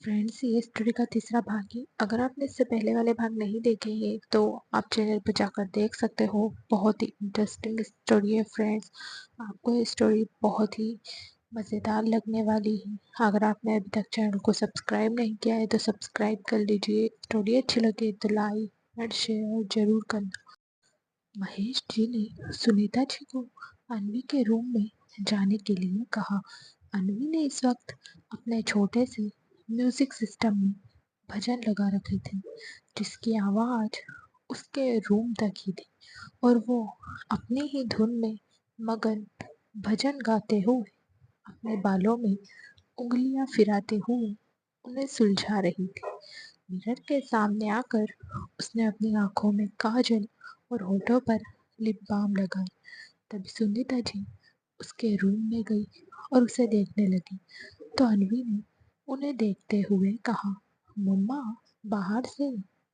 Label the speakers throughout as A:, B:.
A: Friends, ये story का तीसरा भाग है। अगर आपने इससे पहले वाले भाग नहीं देखे हैं तो आप चैनल पर जाकर देख सकते हो। बहुत ही इंटरेस्टिंग स्टोरी है फ्रेंड्स। आपको ये स्टोरी बहुत ही मज़ेदार लगने वाली है। अगर आपने अभी तक चैनल को सब्सक्राइब नहीं किया है तो सब्सक्राइब कर लीजिए। स्टोरी अच्छी लगे तो लाइक एंड शेयर जरूर करना। महेश जी ने सुनीता जी को अन्वी के रूम में जाने के लिए कहा। अन्वी ने इस वक्त अपने छोटे से म्यूजिक सिस्टम में भजन लगा रखे थे, जिसकी आवाज उसके रूम तक ही थी और वो अपनी ही धुन में मगन भजन गाते हुए अपने बालों में उंगलियां फिराते हुए उन्हें सुलझा रही थी। मिरर के सामने आकर उसने अपनी आंखों में काजल और होठों पर लिप बाम लगाई। तभी सुनीता जी उसके रूम में गई और उसे देखने लगी तो अन्वी ने उन्हें देखते हुए कहा, मम्मा, बाहर से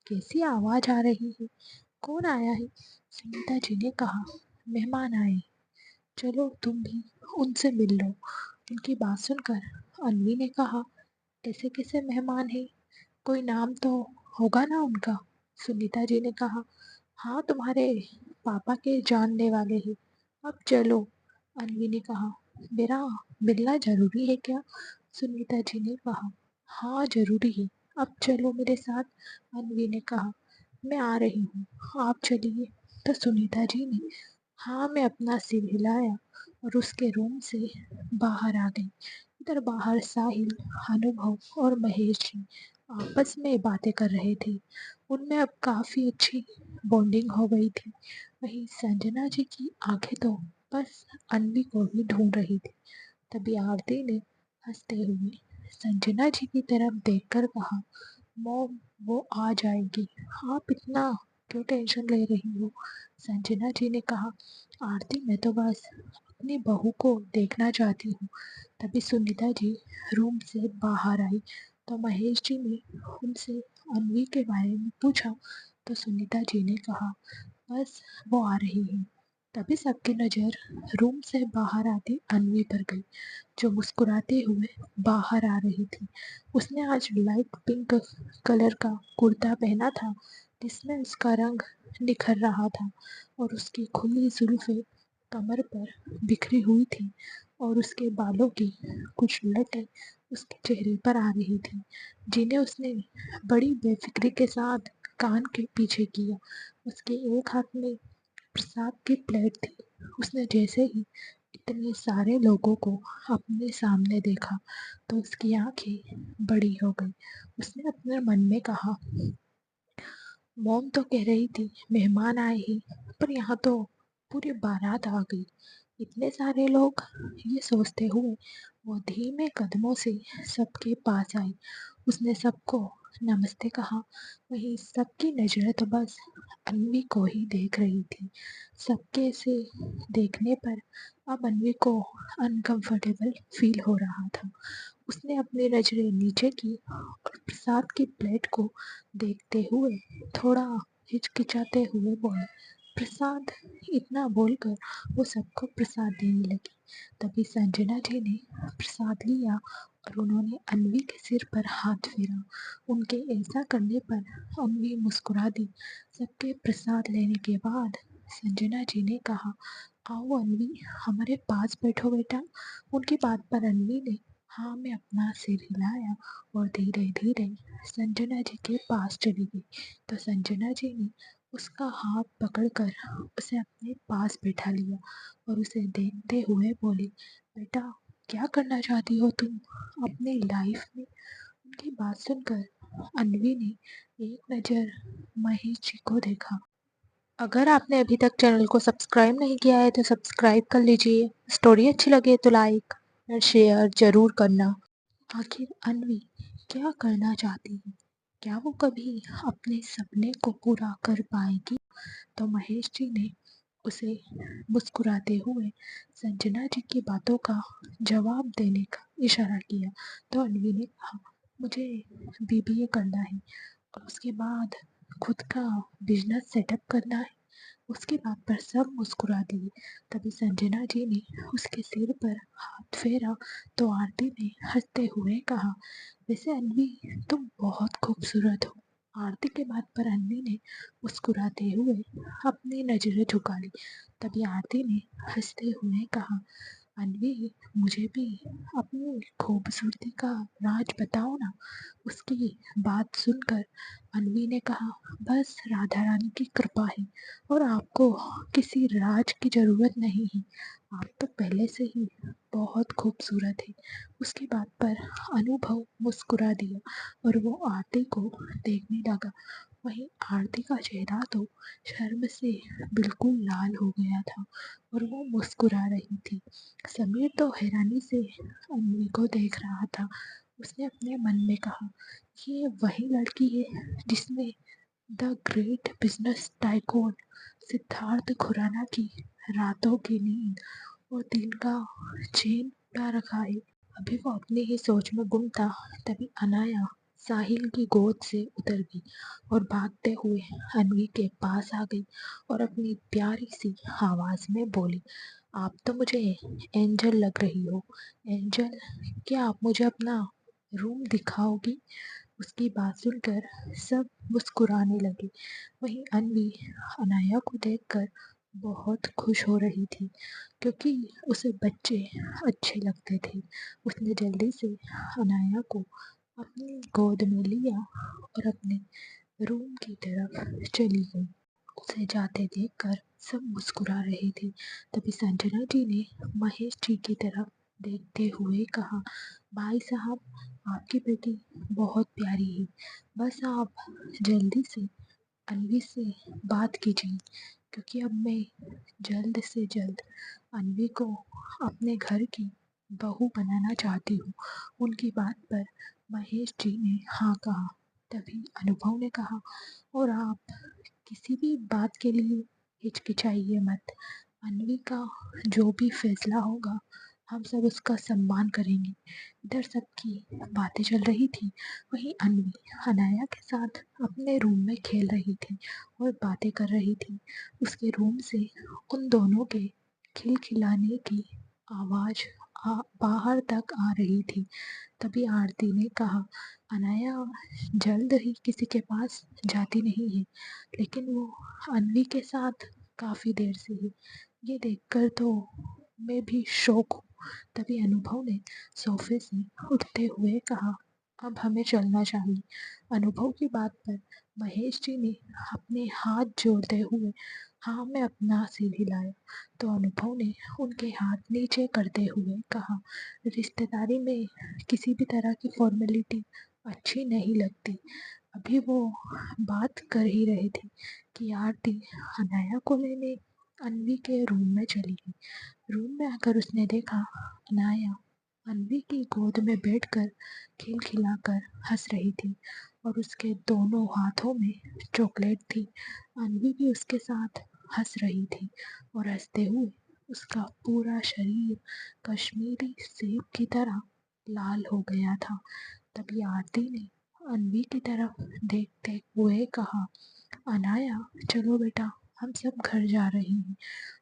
A: कैसी आवाज आ रही है? कौन आया है? सुनीता जी ने कहा, मेहमान आए, चलो तुम भी उनसे मिल लो। उनकी बात सुनकर अन्वी ने कहा, ऐसे कैसे मेहमान है? कोई नाम तो होगा ना उनका? सुनीता जी ने कहा, हाँ, तुम्हारे पापा के जानने वाले हैं। अब चलो। अन्वी ने कहा, मेरा मिलना जरूरी है क्या? सुनीता जी ने कहा, हाँ जरूरी है। अब चलो मेरे साथ। अन्वी ने कहा, मैं आ रही हूँ, आप चलिए। तो सुनीता जी ने हाँ मैं अपना सिर हिलाया और उसके रूम से बाहर आ गई। इधर बाहर साहिल, अनुभव और महेश जी आपस में बातें कर रहे थे। उनमें अब काफी अच्छी बॉन्डिंग हो गई थी। वहीं संजना जी की आंखें तो बस अन्वी को ही ढूंढ रही थी। तभी आरती ने हंसते हुए संजना जी की तरफ देखकर कहा, मॉम, वो आ जाएगी, आप इतना क्यों टेंशन ले रही हो? संजना जी ने कहा, आरती, मैं तो बस अपनी बहू को देखना चाहती हूँ। तभी सुनीता जी रूम से बाहर आई तो महेश जी ने उनसे अन्वी के बारे में पूछा तो सुनीता जी ने कहा, बस वो आ रही है। तभी सबकी नज़र रूम से बाहर आती अन्वी पर गई, जो मुस्कुराते हुए बाहर आ रही थी। उसने आज लाइट पिंक कलर का कुर्ता पहना था, जिसमें उसका रंग निखर रहा था और उसकी खुली जुल्फें कमर पर बिखरी हुई थी और उसके बालों की कुछ लटें उसके चेहरे पर आ रही थी, जिन्हें उसने बड़ी बेफिक्री के साथ कान के पीछे किया। उसके एक हाथ में प्रसाद की प्लेट थी। उसने जैसे ही इतने सारे लोगों को अपने सामने देखा तो उसकी आंखें बड़ी हो गई। उसने अपने मन में कहा, मॉम तो कह रही थी मेहमान आए ही, पर यहाँ तो पूरी बारात आ गई। इतने सारे लोग, ये सोचते हुए वो धीमे कदमों से सबके पास आई। उसने सबको नमस्ते कहा। वहीं सबकी नजरें तो बस अन्वी को ही देख रही थी। सबके से देखने पर अब अन्वी को अनकंफर्टेबल फील हो रहा था। उसने अपनी नजरें नीचे की और प्रसाद की प्लेट को देखते हुए थोड़ा हिचकिचाते हुए बोली, प्रसाद। इतना बोलकर वो सबको प्रसाद देने लगी। तभी संजना जी ने प्रसाद लिया और उन्होंने अन्वी के सिर पर हाथ फेरा। उनके ऐसा करने पर अन्वी मुस्कुरा दी। सबके प्रसाद लेने के बाद संजना जी ने कहा, आओ अन्वी, हमारे पास बैठो बेटा। उनकी बात पर अन्वी ने हाँ में अपना सिर हिलाया और धीरे धीरे संजना जी के पास चली गई। तो संजना जी ने उसका हाथ पकड़कर उसे अपने पास बैठा लिया और उसे देखते हुए बोली, बेटा, क्या करना चाहती हो तुम अपनी लाइफ में? उनकी बात सुनकर अन्वी ने एक नज़र महेश जी को देखा। अगर आपने अभी तक चैनल को सब्सक्राइब नहीं किया है तो सब्सक्राइब कर लीजिए। स्टोरी अच्छी लगे तो लाइक और शेयर जरूर करना। आखिर अन्वी क्या करना चाहती है? क्या वो कभी अपने सपने को पूरा कर पाएगी? तो महेश जी ने उसे मुस्कुराते हुए संजना जी की बातों का जवाब देने का इशारा किया। तो अन्वी ने कहा, मुझे बीबीए करना है और उसके बाद खुद का बिजनेस सेटअप करना है। उसकी बात पर सब मुस्कुरा दिए। तभी संजना जी ने उसके सिर पर हाथ फेरा तो आरती ने हंसते हुए कहा, वैसे अन्वी, तुम बहुत खूबसूरत हो। आरती के बात पर अन्वी ने मुस्कुराते हुए अपनी नजरें झुका ली। तभी आरती ने हंसते हुए कहा, अन्वी, मुझे भी अपनी खूबसूरती का राज बताओ ना। उसकी बात सुनकर अन्वी ने कहा, बस राधा रानी की कृपा है और आपको किसी राज की जरूरत नहीं है। आप तो पहले से ही बहुत खूबसूरत है। उसकी बात पर अनुभव मुस्कुरा दिया और वो आरती को देखने लगा। वहीं आरती का चेहरा तो शर्म से बिल्कुल लाल हो गया था और वो मुस्कुरा रही थी। समीर तो हैरानी से अन्वी को देख रहा था। उसने अपने मन में कहा, ये वही लड़की है जिसने the great business tycoon Siddharth Khurana की रातों की नींद और दिन का चैन उड़ा रखा है। अभी वो अपनी ही सोच में गुम था, तभी अनाया साहिल की गोद से उतर गई और भागते हुए अन्वी के पास आ गई और अपनी प्यारी सी आवाज में बोली, आप तो मुझे एंजल लग रही हो। एंजल, क्या आप मुझे अपना रूम दिखाओगी? उसकी बात सुनकर सब मुस्कुराने लगे। वहीं अन्वी अनाया को देखकर बहुत खुश हो रही थी क्योंकि उसे बच्चे अच्छे लगते थे। उसने जल्दी से अनाया को अपनी गोद में लिया और अपने रूम की तरफ चली गई। उसे जाते देखकर सब मुस्कुरा रहे थे। तभी संजना जी ने महेश जी की तरफ देखते हुए कहा, भाई साहब, आपकी बेटी बहुत प्यारी है। बस आप जल्दी से अन्वी से बात कीजिए क्योंकि अब मैं जल्द से जल्द अन्वी को अपने घर की बहू बनाना चाहती हूँ। उनकी बात पर महेश जी ने हाँ कहा। तभी अनुभव ने कहा, और आप किसी भी बात के लिए हिचकिचाइए मत। अन्वी का जो भी फैसला होगा हम सब उसका सम्मान करेंगे। इधर सबकी बातें चल रही थी, वहीं अन्वी अनाया के साथ अपने रूम में खेल रही थी और बातें कर रही थी। उसके रूम से उन दोनों के खिलखिलाने की आवाज बाहर तक आ रही थी। तभी आरती ने कहा, अनाया जल्द ही किसी के पास जाती नहीं है, लेकिन वो अन्वी के साथ काफ़ी देर से है। ये देखकर तो मैं भी शौक हूँ। तभी अनुभव ने सोफे से उठते हुए कहा, अब हमें चलना चाहिए। अनुभव की बात पर महेश जी ने अपने हाथ जोड़ते हुए हाँ में अपना सिर हिलाया तो अनुभव ने उनके हाथ नीचे करते हुए कहा, रिश्तेदारी में किसी भी तरह की फॉर्मेलिटी अच्छी नहीं लगती। अभी वो बात कर ही रहे थे कि आरती अनाया को लेने अन्वी के रूम में चली गई। रूम में आकर उसने देखा अनाया अन्वी की गोद में बैठकर खिलखिलाकर हंस रही थी और उसके दोनों हाथों में चॉकलेट थी। अन्वी भी उसके साथ हंस रही थी और हंसते हुए उसका पूरा शरीर कश्मीरी सेब की तरह लाल हो गया था। तभी आरती ने अन्वी की तरफ देखते हुए कहा, अनाया, चलो बेटा, हम सब घर जा रहे हैं।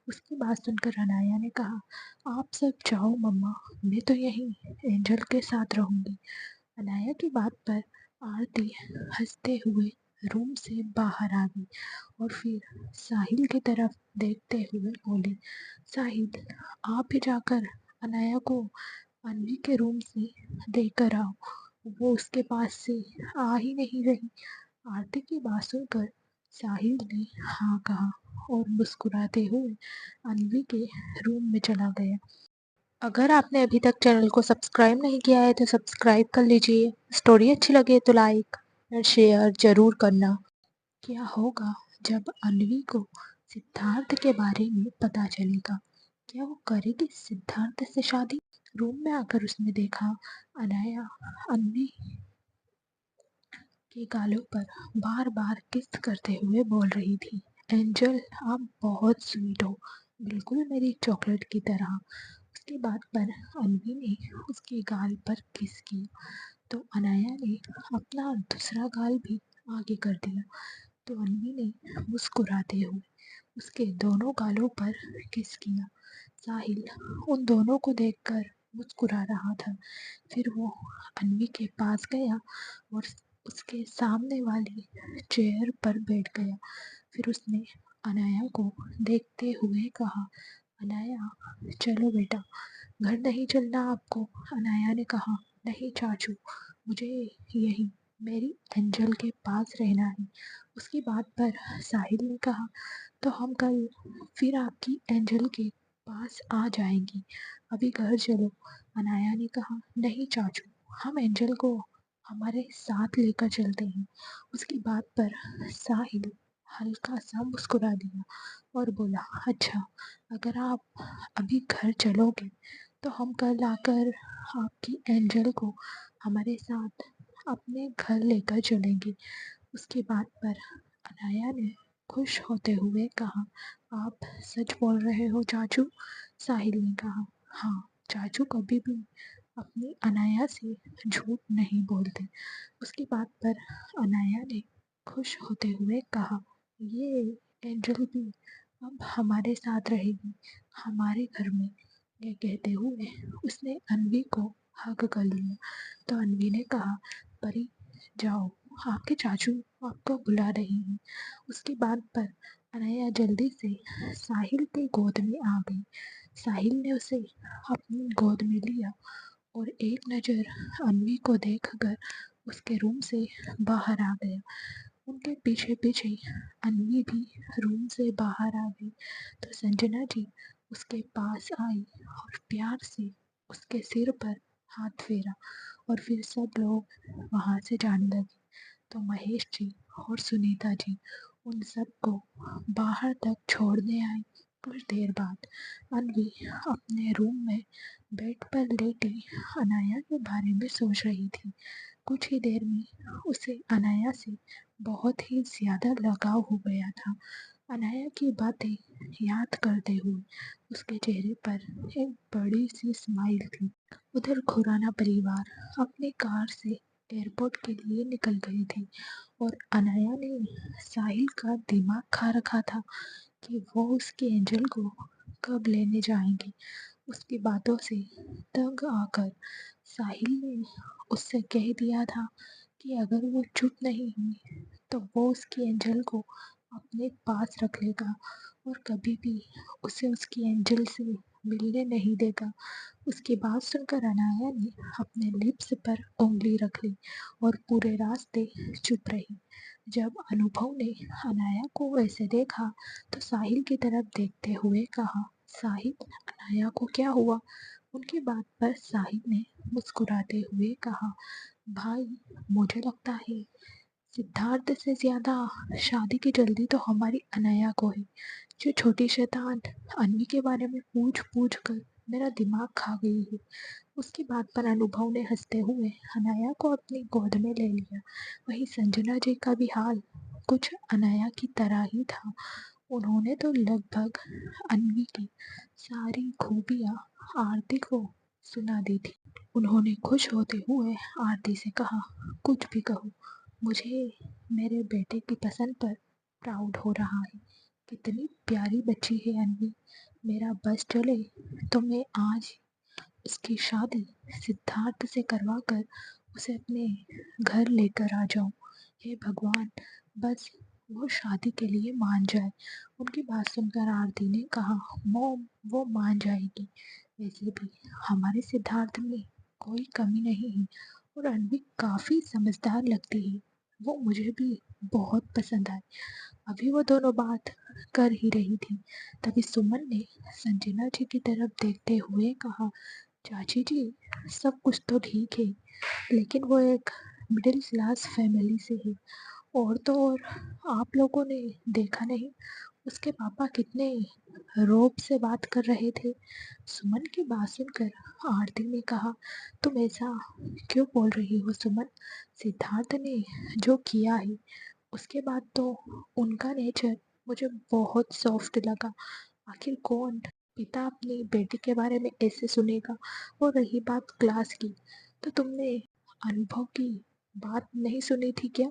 A: उसकी बात सुनकर अनाया ने कहा, आप सब जाओ मम्मा, मैं तो यहीं एंजल के साथ रहूंगी। अनाया की बात पर आरती हंसते हुए रूम से बाहर आ गई और फिर साहिल की तरफ देखते हुए बोली, साहिल, आप ही जाकर अनाया को अन्वी के रूम से देकर आओ, वो उसके पास से आ ही नहीं रही। आरती की बात सुनकर साहिल ने हाँ कहा और मुस्कुराते हुए अन्वी के रूम में चला गया। अगर आपने अभी तक चैनल को सब्सक्राइब नहीं किया है तो सब्सक्राइब कर लीजिए। स्टोरी अच्छी लगे तो लाइक और शेयर जरूर करना। क्या होगा जब अन्वी को सिद्धार्थ के बारे में पता चलेगा? क्या वो करेगी सिद्धार्थ से शादी? रूम में आकर उसने देखा अनाया अन्वी के गालों पर बार बार किस करते हुए बोल रही थी, एंजल, आप बहुत स्वीट हो, बिल्कुल मेरी चॉकलेट की तरह। उसकी बात पर अन्वी ने उसके गाल पर किस किया तो अनाया ने अपना दूसरा गाल भी आगे कर दिया। तो अन्वी ने मुस्कुराते हुए उसके दोनों गालों पर किस किया। साहिल उन दोनों को देखकर मुस्कुरा रहा था। फिर वो अन्वी के पास गया और उसके सामने वाली चेयर पर बैठ गया। फिर उसने अनाया को देखते हुए कहा, अनाया चलो बेटा, घर नहीं चलना आपको? अनाया ने कहा, नहीं चाचू, मुझे यही मेरी एंजल के पास रहना है। उसकी बात पर साहिल ने कहा, तो हम कल फिर आपकी एंजल के पास आ जाएंगी, अभी घर चलो। अनाया ने कहा, नहीं चाचू, हम एंजल को हमारे साथ लेकर चलते हैं। उसकी बात पर साहिल हल्का सा मुस्कुरा दिया और बोला, अच्छा, अगर आप अभी घर चलोगे तो हम कल आकर आपकी एंजल को हमारे साथ अपने घर लेकर चलेंगे। उसकी बात पर अनाया ने खुश होते हुए कहा, आप सच बोल रहे हो चाचू? साहिल ने कहा, हाँ चाचू कभी भी अपनी अनाया से झूठ नहीं बोलते। उसकी बात पर अनाया ने खुश होते हुए कहा, ये एंजल भी अब हमारे साथ रहेगी, हमारे घर में। ये कहते हुए उसने अन्वी को हग कर लिया। तो अन्वी ने कहा, परी जाओ, आपके चाचू आपको बुला रहे हैं। उसकी बात पर अनया जल्दी से साहिल के गोद में आ गई। साहिल ने उसे अपनी गोद में लिया और एक नज़र अन्वी को देखकर उसके रूम से बाहर आ गया। उनके पीछे पीछे अन्वी भी रूम से बाहर आ गई। तो संजना जी उसके पास आई और प्यार से उसके सिर पर हाथ फेरा और फिर सब लोग वहाँ से जाने लगे। तो महेश जी और सुनीता जी उन सबको बाहर तक छोड़ने आए। कुछ देर बाद अन्वी अपने रूम में बेड पर लेटी अनाया के बारे में सोच रही थी। कुछ ही देर में उसे अनाया से बहुत ही ज़्यादा लगाव हो गया था। अनाया की बातें याद करते हुए उसके चेहरे पर एक बड़ी सी स्माइल थी। उधर खुराना परिवार अपनी कार से एयरपोर्ट के लिए निकल गई थी और अनाया ने साहिल का दिमाग खा रखा था कि वो उसकी एंजल को कब लेने जाएंगे। उसकी बातों से तंग आकर साहिल ने उससे कह दिया था कि अगर वो चुप नहीं हुई तो वो उसकी एंजल को अपने पास रख लेगा और कभी भी उसे उसकी एंजल से मिलने नहीं देगा। उसकी बात सुनकर अनाया ने अपने लिप्स पर उंगली रख ली और पूरे रास्ते चुप रही। जब अनुभव ने अनाया को वैसे देखा तो साहिल की तरफ देखते हुए कहा, साहिल, अनाया को क्या हुआ? उनकी बात पर साहिल ने मुस्कुराते हुए कहा, भाई, मुझे लगता है सिद्धार्थ से ज्यादा शादी की जल्दी तो हमारी अनाया को है। जो छोटी शैतान अन्वी के बारे में पूछ पूछ कर मेरा दिमाग खा गई है। उसकी बात पर अनुभव ने हंसते हुए अनाया को अपनी गोद में ले लिया। वहीं संजना जी का भी हाल कुछ अनाया की तरह ही था। उन्होंने तो लगभग अन्वी की सारी खूबियाँ आरती को सुना दी थी। उन्होंने खुश होते हुए आरती से कहा, कुछ भी कहो, मुझे मेरे बेटे की पसंद पर प्राउड हो रहा है। कितनी प्यारी बच्ची है अन्वी। मेरा बस चले तो मैं आज उसकी शादी सिद्धार्थ से करवा कर उसे अपने घर लेकर आ जाऊं। हे भगवान, बस वो शादी के लिए मान जाए। उनकी बात सुनकर आरती ने कहा, मॉम, वो मान जाएगी। वैसे भी हमारे सिद्धार्थ में कोई कमी नहीं है और अन्वी काफ़ी समझदार लगती है। वो मुझे भी बहुत पसंद आई। अभी वो दोनों बात कर ही रही थी, तभी सुमन ने संजना जी की तरफ देखते हुए कहा, चाची जी, सब कुछ तो ठीक है, लेकिन वो एक मिडिल क्लास फैमिली से है। और तो और आप लोगों ने देखा नहीं, उसके पापा कितने रोब से बात कर रहे थे। सुमन की बात सुनकर आरती ने कहा, तुम ऐसा क्यों बोल रही हो सुमन? सिद्धार्थ ने जो किया है उसके बाद तो उनका नेचर मुझे बहुत सॉफ्ट लगा। आखिर कौन पिता अपनी बेटी के बारे में ऐसे सुनेगा? और रही बात क्लास की, तो तुमने अनुभव की बात नहीं सुनी थी क्या?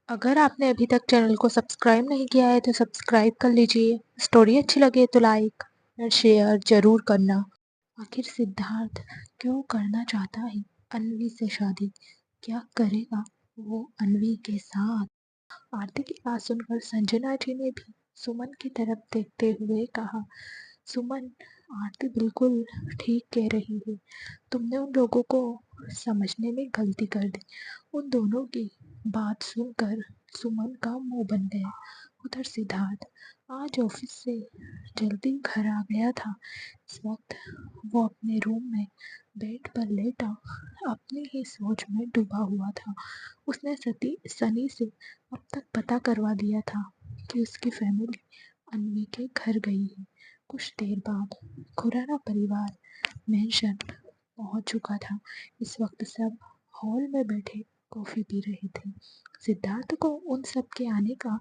A: अगर आपने अभी तक चैनल को सब्सक्राइब नहीं किया है तो सब्सक्राइब कर लीजिए। स्टोरी अच्छी लगे तो लाइक और शेयर ज़रूर करना। आखिर सिद्धार्थ क्यों करना चाहता है अन्वी से शादी? क्या करेगा वो अन्वी के साथ? आरती की बात सुनकर संजना जी ने भी सुमन की तरफ देखते हुए कहा, सुमन, आरती बिल्कुल ठीक कह रही है। तुमने उन लोगों को समझने में गलती कर दी। उन दोनों की बात सुनकर सुमन का मुंह बन गया। उधर सिद्धार्थ आज ऑफिस से जल्दी घर आ गया था। इस वक्त वो अपने रूम में बेड पर लेटा अपनी ही सोच में डूबा हुआ था। उसने सनी से अब तक पता करवा दिया था कि उसकी फैमिली अन्वी के घर गई है। कुछ देर बाद खुराना परिवार मेंशन पहुंच चुका था। इस वक्त सब हॉल में बैठे कॉफी पी रहे थे। सिद्धार्थ को उन सब के आने का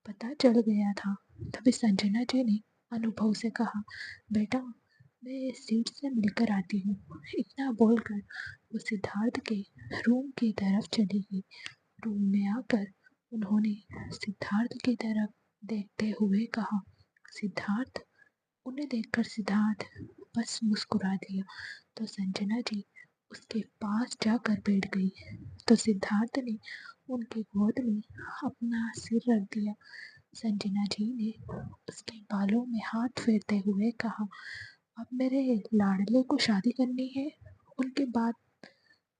A: पता चल गया था। तभी संजना जी ने अनुभव से कहा, बेटा, मैं सीट से मिलकर आती हूँ। इतना बोलकर वो सिद्धार्थ के रूम की तरफ चली गई। रूम में आकर उन्होंने सिद्धार्थ की तरफ देखते हुए कहा, सिद्धार्थ। उन्हें देखकर सिद्धार्थ बस मुस्कुरा दिया। तो संजना जी उसके पास जाकर बैठ गई। तो सिद्धार्थ ने उनकी गोद में अपना सिर रख दिया। संजना जी ने उसके बालों में हाथ फेरते हुए कहा, अब मेरे लाडले को शादी करनी है? उनकी बात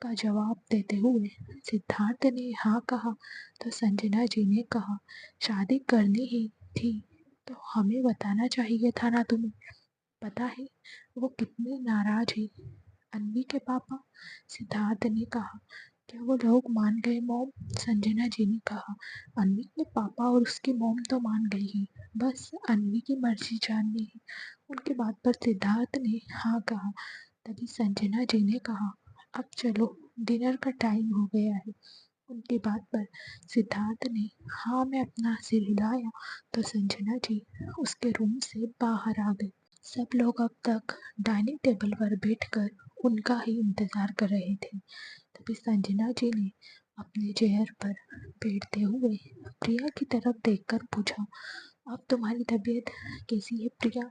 A: का जवाब देते हुए सिद्धार्थ ने हाँ कहा। तो संजना जी ने कहा, शादी करनी ही थी तो हमें बताना चाहिए था ना तुम्हें? पता है वो कितने नाराज है अन्वी के पापा? सिद्धार्थ ने कहा, क्या वो लोग मान गए मॉम? संजना जी ने कहा, अन्वी के पापा और उसकी मॉम तो मान गई है, बस अन्वी की मर्जी जाननी है। उनकी बात पर सिद्धार्थ ने हाँ कहा। तभी संजना जी ने कहा, अब चलो, डिनर का टाइम हो गया है। उनकी बात पर सिद्धार्थ ने हाँ में अपना सिर हिलाया। तो संजना जी उसके रूम से बाहर आ गई। सब लोग अब तक डाइनिंग टेबल पर बैठकर उनका ही इंतजार कर रहे थे। तभी संजना जी ने अपने चेयर पर बैठते हुए प्रिया की तरफ देखकर पूछा, अब तुम्हारी तबीयत कैसी है प्रिया?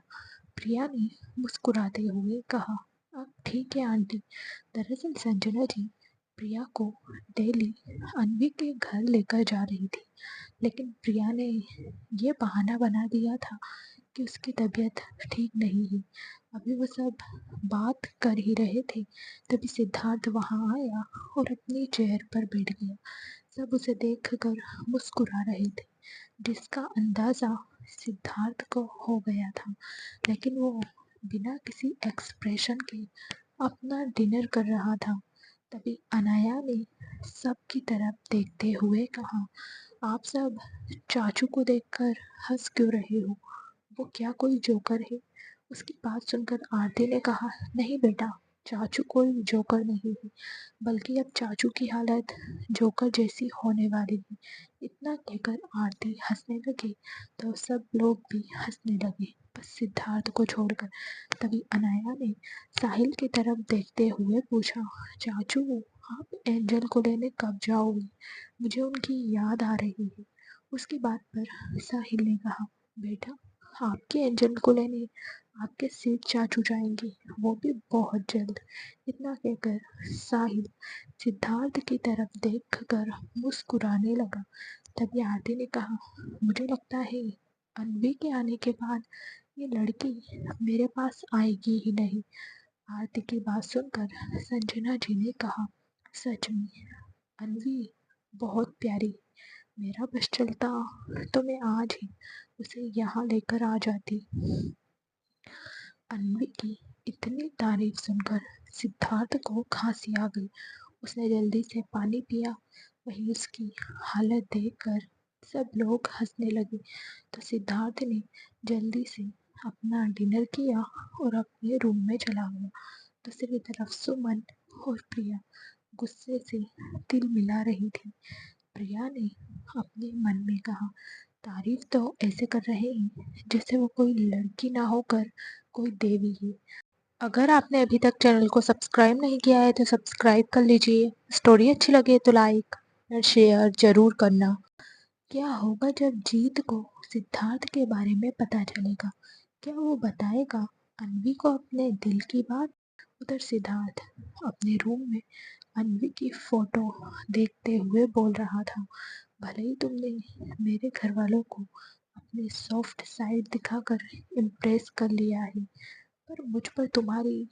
A: प्रिया ने मुस्कुराते हुए कहा, अब ठीक है आंटी। दरअसल संजना जी प्रिया को डेली अन्वी के घर लेकर जा रही थी, लेकिन प्रिया ने ये बहाना बना दिया था कि उसकी तबीयत ठीक नहीं है। अभी वो सब बात कर ही रहे थे, तभी सिद्धार्थ वहाँ आया और अपनी चेयर पर बैठ गया। सब उसे देखकर मुस्कुरा रहे थे, जिसका अंदाजा सिद्धार्थ को हो गया था। लेकिन वो बिना किसी एक्सप्रेशन के अपना डिनर कर रहा था। तभी अनाया ने सबकी तरफ देखते हुए कहा, आप सब चाचू को देखकर हंस क्यों रहे हो? वो क्या कोई जोकर है? उसकी बात सुनकर आरती ने कहा, नहीं बेटा, चाचू कोई जोकर नहीं है, बल्कि अब चाचू की हालत जोकर जैसी होने वाली है। इतना कहकर आरती हंसने लगी तो सब लोग भी हंसने लगे, बस सिद्धार्थ को छोड़कर। तभी अनाया ने साहिल की तरफ देखते हुए पूछा, चाचू, आप एंजल को लेने कब जाओगे? मुझे उनकी याद आ रही है। उसकी बात पर साहिल ने कहा, बेटा, आपके एंजल को लेने आपके सेठ चाचू जाएंगे, वो भी बहुत जल्द। इतना कहकर साहिल सिद्धार्थ की तरफ देखकर मुस्कुराने लगा। तभी आरती ने कहा, मुझे लगता है अन्वी के आने के बाद ये लड़की मेरे पास आएगी ही नहीं। आरती की बात सुनकर संजना जी ने कहा, सच में अन्वी बहुत प्यारी। मेरा बस चलता तो मैं आज ही उसे यहाँ लेकर आ जाती। अन्वी की इतनी तारीफ सुनकर सिद्धार्थ को खांसी आ गई। उसने जल्दी से पानी पिया। वहीं उसकी हालत देखकर सब लोग हंसने लगे। तो सिद्धार्थ ने जल्दी से अपना डिनर किया और अपने रूम में चला गया। दूसरी तरफ सुमन और प्रिया गुस्से से तिल मिला रही थी। प्रिया ने अपने मन में कहा, तारीफ तो ऐसे कर रहे हैं जैसे वो कोई लड़की ना होकर कोई देवी है। अगर आपने अभी तक चैनल को सब्सक्राइब नहीं किया है तो सब्सक्राइब कर लीजिए। स्टोरी अच्छी लगे तो लाइक और शेयर ज़रूर करना। क्या होगा जब जीत को सिद्धार्थ के बारे में पता चलेगा? क्या वो बताएगा अन्वी को अपने दिल की बात? उधर सिद्धार्थ अपने रूम में अन्वी की फोटो देखते हुए बोल रहा था, भले ही तुमने मेरे घर वालों को अपनी सॉफ्ट साइड दिखाकर इम्प्रेस कर लिया है, पर मुझ पर तुम्हारी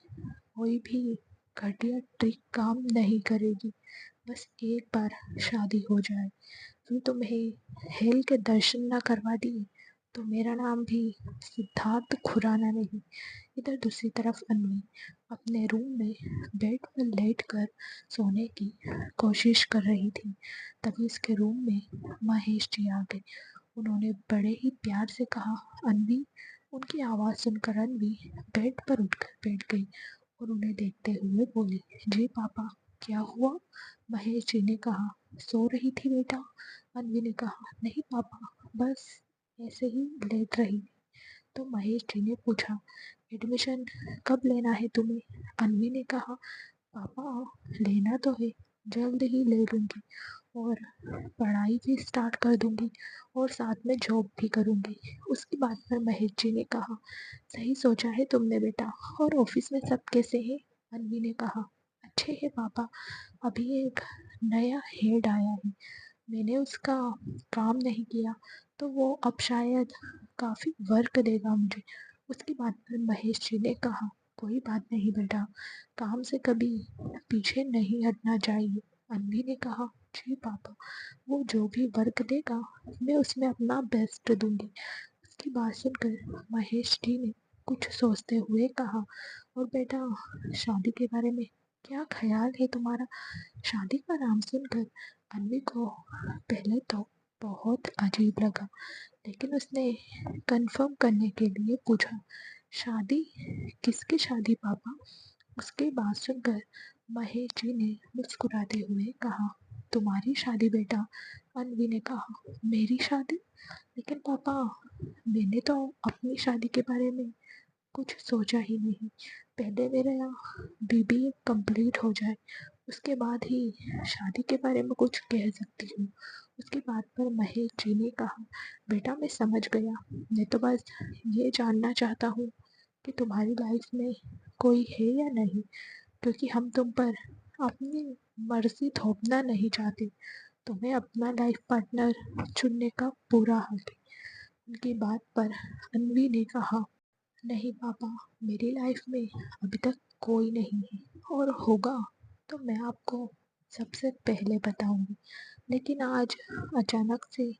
A: कोई भी घटिया ट्रिक काम नहीं करेगी। बस एक बार शादी हो जाए, फिर तुम्हें हेल के दर्शन न करवा दिए तो मेरा नाम भी सिद्धार्थ खुराना नहीं। इधर दूसरी तरफ अन्वी अपने रूम में बेड पर लेट कर सोने की कोशिश कर रही थी। तभी उसके रूम में महेश जी आ गए। उन्होंने बड़े ही प्यार से कहा, अन्वी। उनकी आवाज़ सुनकर अन्वी बेड पर उठकर बैठ गई और उन्हें देखते हुए बोली, जी पापा, क्या हुआ? महेश जी ने कहा, सो रही थी बेटा? अन्वी ने कहा, नहीं पापा, बस ऐसे ही लेट रही। तो महेश जी ने पूछा, एडमिशन कब लेना है तुम्हें? अन्वी ने कहा, पापा, लेना तो है, जल्द ही ले लूँगी और पढ़ाई भी स्टार्ट कर दूँगी और साथ में जॉब भी करूँगी। उसकी बात पर महेश जी ने कहा, सही सोचा है तुमने बेटा। और ऑफिस में सब कैसे हैं? अन्वी ने कहा, अच्छे हैं पापा। अभी एक नया हेड आया है, मैंने उसका काम नहीं किया तो वो अब शायद काफ़ी वर्क देगा मुझे। उसकी बात पर महेश जी ने कहा, कोई बात नहीं बेटा, काम से कभी पीछे नहीं हटना चाहिए। अन्वी ने कहा, जी पापा, वो जो भी वर्क देगा मैं उसमें अपना बेस्ट दूंगी। उसकी बात सुनकर महेश जी ने कुछ सोचते हुए कहा, और बेटा, शादी के बारे में क्या ख्याल है तुम्हारा? शादी का नाम सुनकर अन्वी को पहले तो बहुत अजीब लगा, लेकिन उसने कंफर्म करने के लिए पूछा, शादी? किसकी शादी पापा? उसकी बात सुनकर महेश जी ने मुस्कुराते हुए कहा, तुम्हारी शादी बेटा। अन्वी ने कहा, मेरी शादी? लेकिन पापा, मैंने तो अपनी शादी के बारे में कुछ सोचा ही नहीं। पहले मेरा बीबीए कंप्लीट हो जाए, उसके बाद ही शादी के बारे में कुछ कह सकती हूँ। उसकी बात पर महेश जी ने कहा, बेटा मैं समझ गया, मैं तो बस ये जानना चाहता हूँ कि तुम्हारी लाइफ में कोई है या नहीं, क्योंकि हम तुम पर अपनी मर्जी थोपना नहीं चाहते। तुम्हें अपना लाइफ पार्टनर चुनने का पूरा हक है। उनकी बात पर अन्वी ने कहा, नहीं पापा, मेरी लाइफ में अभी तक कोई नहीं है, और होगा तो मैं आपको सबसे पहले बताऊंगी। लेकिन आज अचानक से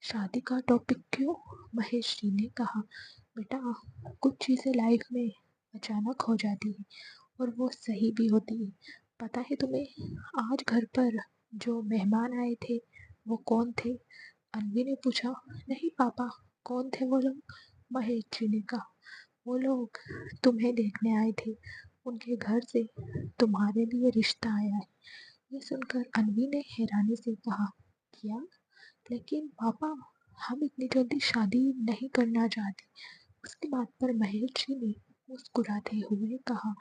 A: शादी का टॉपिक क्यों? महेश जी ने कहा, बेटा, कुछ चीज़ें लाइफ में अचानक हो जाती है और वो सही भी होती है। पता है तुम्हें, आज घर पर जो मेहमान आए थे वो कौन थे? अन्वी ने पूछा। नहीं पापा, कौन थे वो लोग? महेश जी ने कहा, वो लोग तुम्हें देखने आए थे, उनके घर से तुम्हारे लिए रिश्ता आया है। ये सुनकर अन्वी ने हैरानी से कहा, क्या? लेकिन पापा, हम इतनी जल्दी शादी नहीं करना चाहते। उसकी बात पर महेश जी ने मुस्कुराते हुए कहा,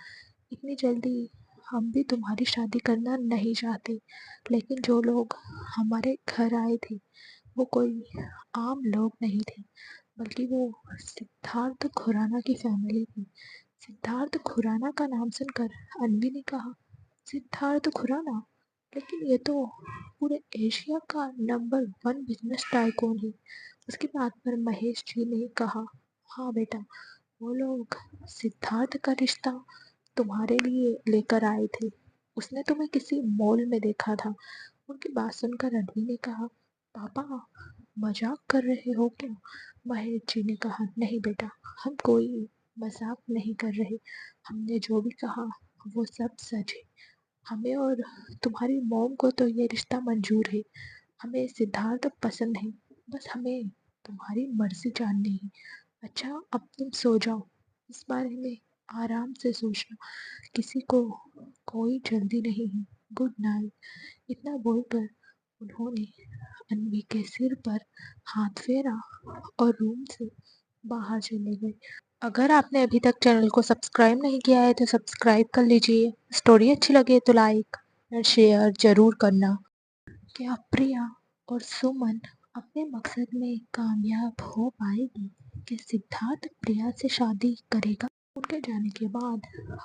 A: इतनी जल्दी हम भी तुम्हारी शादी करना नहीं चाहते, लेकिन जो लोग हमारे घर आए थे वो कोई आम लोग नहीं थे, बल्कि वो सिद्धार्थ खुराना की फैमिली थी। सिद्धार्थ खुराना का नाम सुनकर अन्वी ने कहा, सिद्धार्थ खुराना? लेकिन ये तो पूरे एशिया का नंबर वन बिजनेस टाइकून है। उसकी बात पर महेश जी ने कहा, हाँ बेटा, वो लोग सिद्धार्थ का रिश्ता तुम्हारे लिए लेकर आए थे। उसने तुम्हें किसी मॉल में देखा था। उनकी बात सुनकर अन्वी ने कहा, पापा, मजाक कर रहे हो क्या? महेश जी ने कहा, नहीं बेटा, हम कोई मजाक नहीं कर रहे। हमने जो भी कहा वो सब सच है। हमें और तुम्हारी मॉम को तो ये रिश्ता मंजूर है। हमें सिद्धार्थ पसंद है, बस हमें तुम्हारी मर्जी जाननी है। अच्छा, अब तुम सो जाओ, इस बारे में आराम से सोचना, किसी को कोई जल्दी नहीं है। Good night. इतना बोलकर उन्होंने अन्वी के सिर पर हाथ फेरा और रूम से बाहर चले गए। अगर आपने अभी तक चैनल को सब्सक्राइब नहीं किया है तो सब्सक्राइब कर लीजिए। स्टोरी अच्छी लगे तो लाइक और शेयर ज़रूर करना। क्या प्रिया और सुमन अपने मकसद में कामयाब हो पाएगी? कि सिद्धार्थ प्रिया से शादी करेगा? उनके जाने के बाद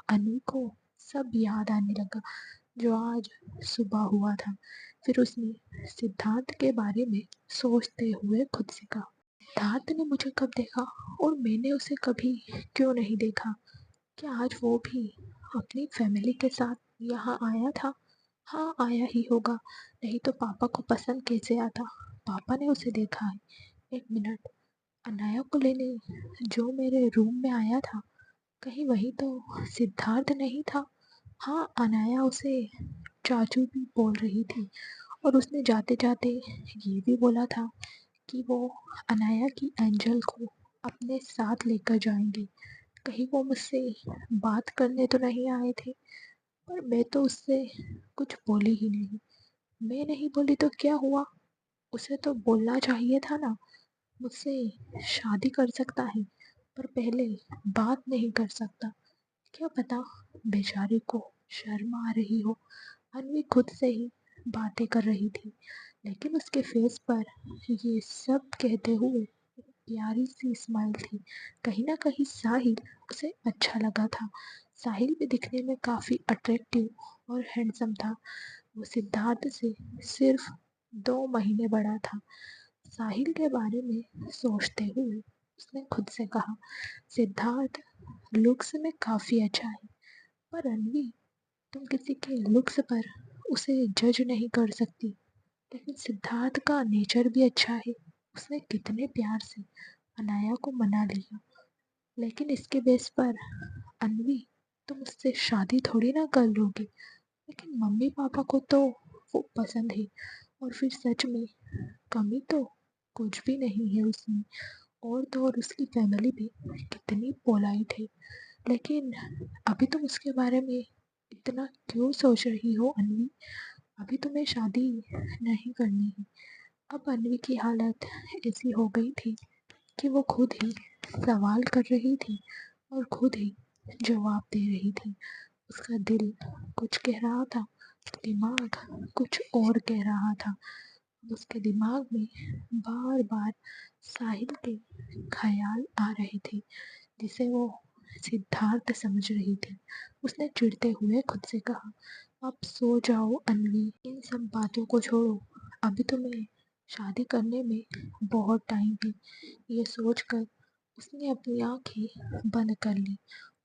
A: अनु को सब याद आने लगा जो आज सुबह हुआ था। फिर उसने सिद्धार्थ के बारे में सोचते हुए खुद से कहा, सिद्धार्थ ने मुझे कब देखा और मैंने उसे कभी क्यों नहीं देखा? क्या आज वो भी अपनी फैमिली के साथ यहाँ आया था? हाँ, आया ही होगा, नहीं तो पापा को पसंद कैसे आता? पापा ने उसे देखा है। एक मिनट, अनाया को लेने जो मेरे रूम में आया था, कहीं वही तो सिद्धार्थ नहीं था? हाँ, अनाया उसे चाचू भी बोल रही थी और उसने जाते जाते ये भी बोला था कि वो अनाया की एंजल को अपने साथ लेकर जाएंगे। कहीं वो मुझसे बात करने तो नहीं आए थे? पर मैं तो उससे कुछ बोली ही नहीं। मैं नहीं बोली तो क्या हुआ? उसे तो बोलना चाहिए था ना, मुझसे शादी कर सकता है, पर पहले बात नहीं कर सकता। क्या पता बेचारे को शर्म आ रही हो। अन्वी खुद से ही बातें कर रही थी, लेकिन उसके फेस पर ये सब कहते हुए प्यारी सी स्माइल थी। कहीं ना कहीं साहिल उसे अच्छा लगा था। साहिल भी दिखने में काफी अट्रैक्टिव और हैंडसम था। वो सिद्धार्थ से सिर्फ 2 महीने बड़ा था। साहिल के बारे में सोचते हुए उसने खुद से कहा, सिद्धार्थ लुक्स में काफी अच्छा है, पर अनवी तुम किसी के लुक्स पर उसे जज नहीं कर सकती। लेकिन सिद्धार्थ का नेचर भी अच्छा है। उसने कितने प्यार से अनाया को मना लिया। लेकिन इसके बेस पर अनवी तुम उससे शादी थोड़ी ना कर लोगी। लेकिन मम्मी पापा को तो वो पसंद है, और फिर सच में कमी तो कुछ भी नहीं है उसमें। और तो और उसकी फैमिली भी कितनी पोलाइट है। लेकिन अभी तुम उसके बारे में इतना क्यों सोच रही हो अनवी? अभी तुम्हें शादी नहीं करनी है। अब अनवी की हालत ऐसी हो गई थी कि वो खुद ही सवाल कर रही थी और खुद ही जवाब दे रही थी। उसका दिल कुछ कह रहा था, दिमाग कुछ और कह रहा था। उसके दिमाग में बार बार साहिल के ख्याल आ रहे थे, जिसे वो सिद्धार्थ समझ रही थी। उसने चिढ़ते हुए खुद से कहा, अब सो जाओ अनवी, इन सब बातों को छोड़ो। अभी तुम्हें शादी करने में बहुत टाइम है। ये सोचकर उसने अपनी आंखें बंद कर ली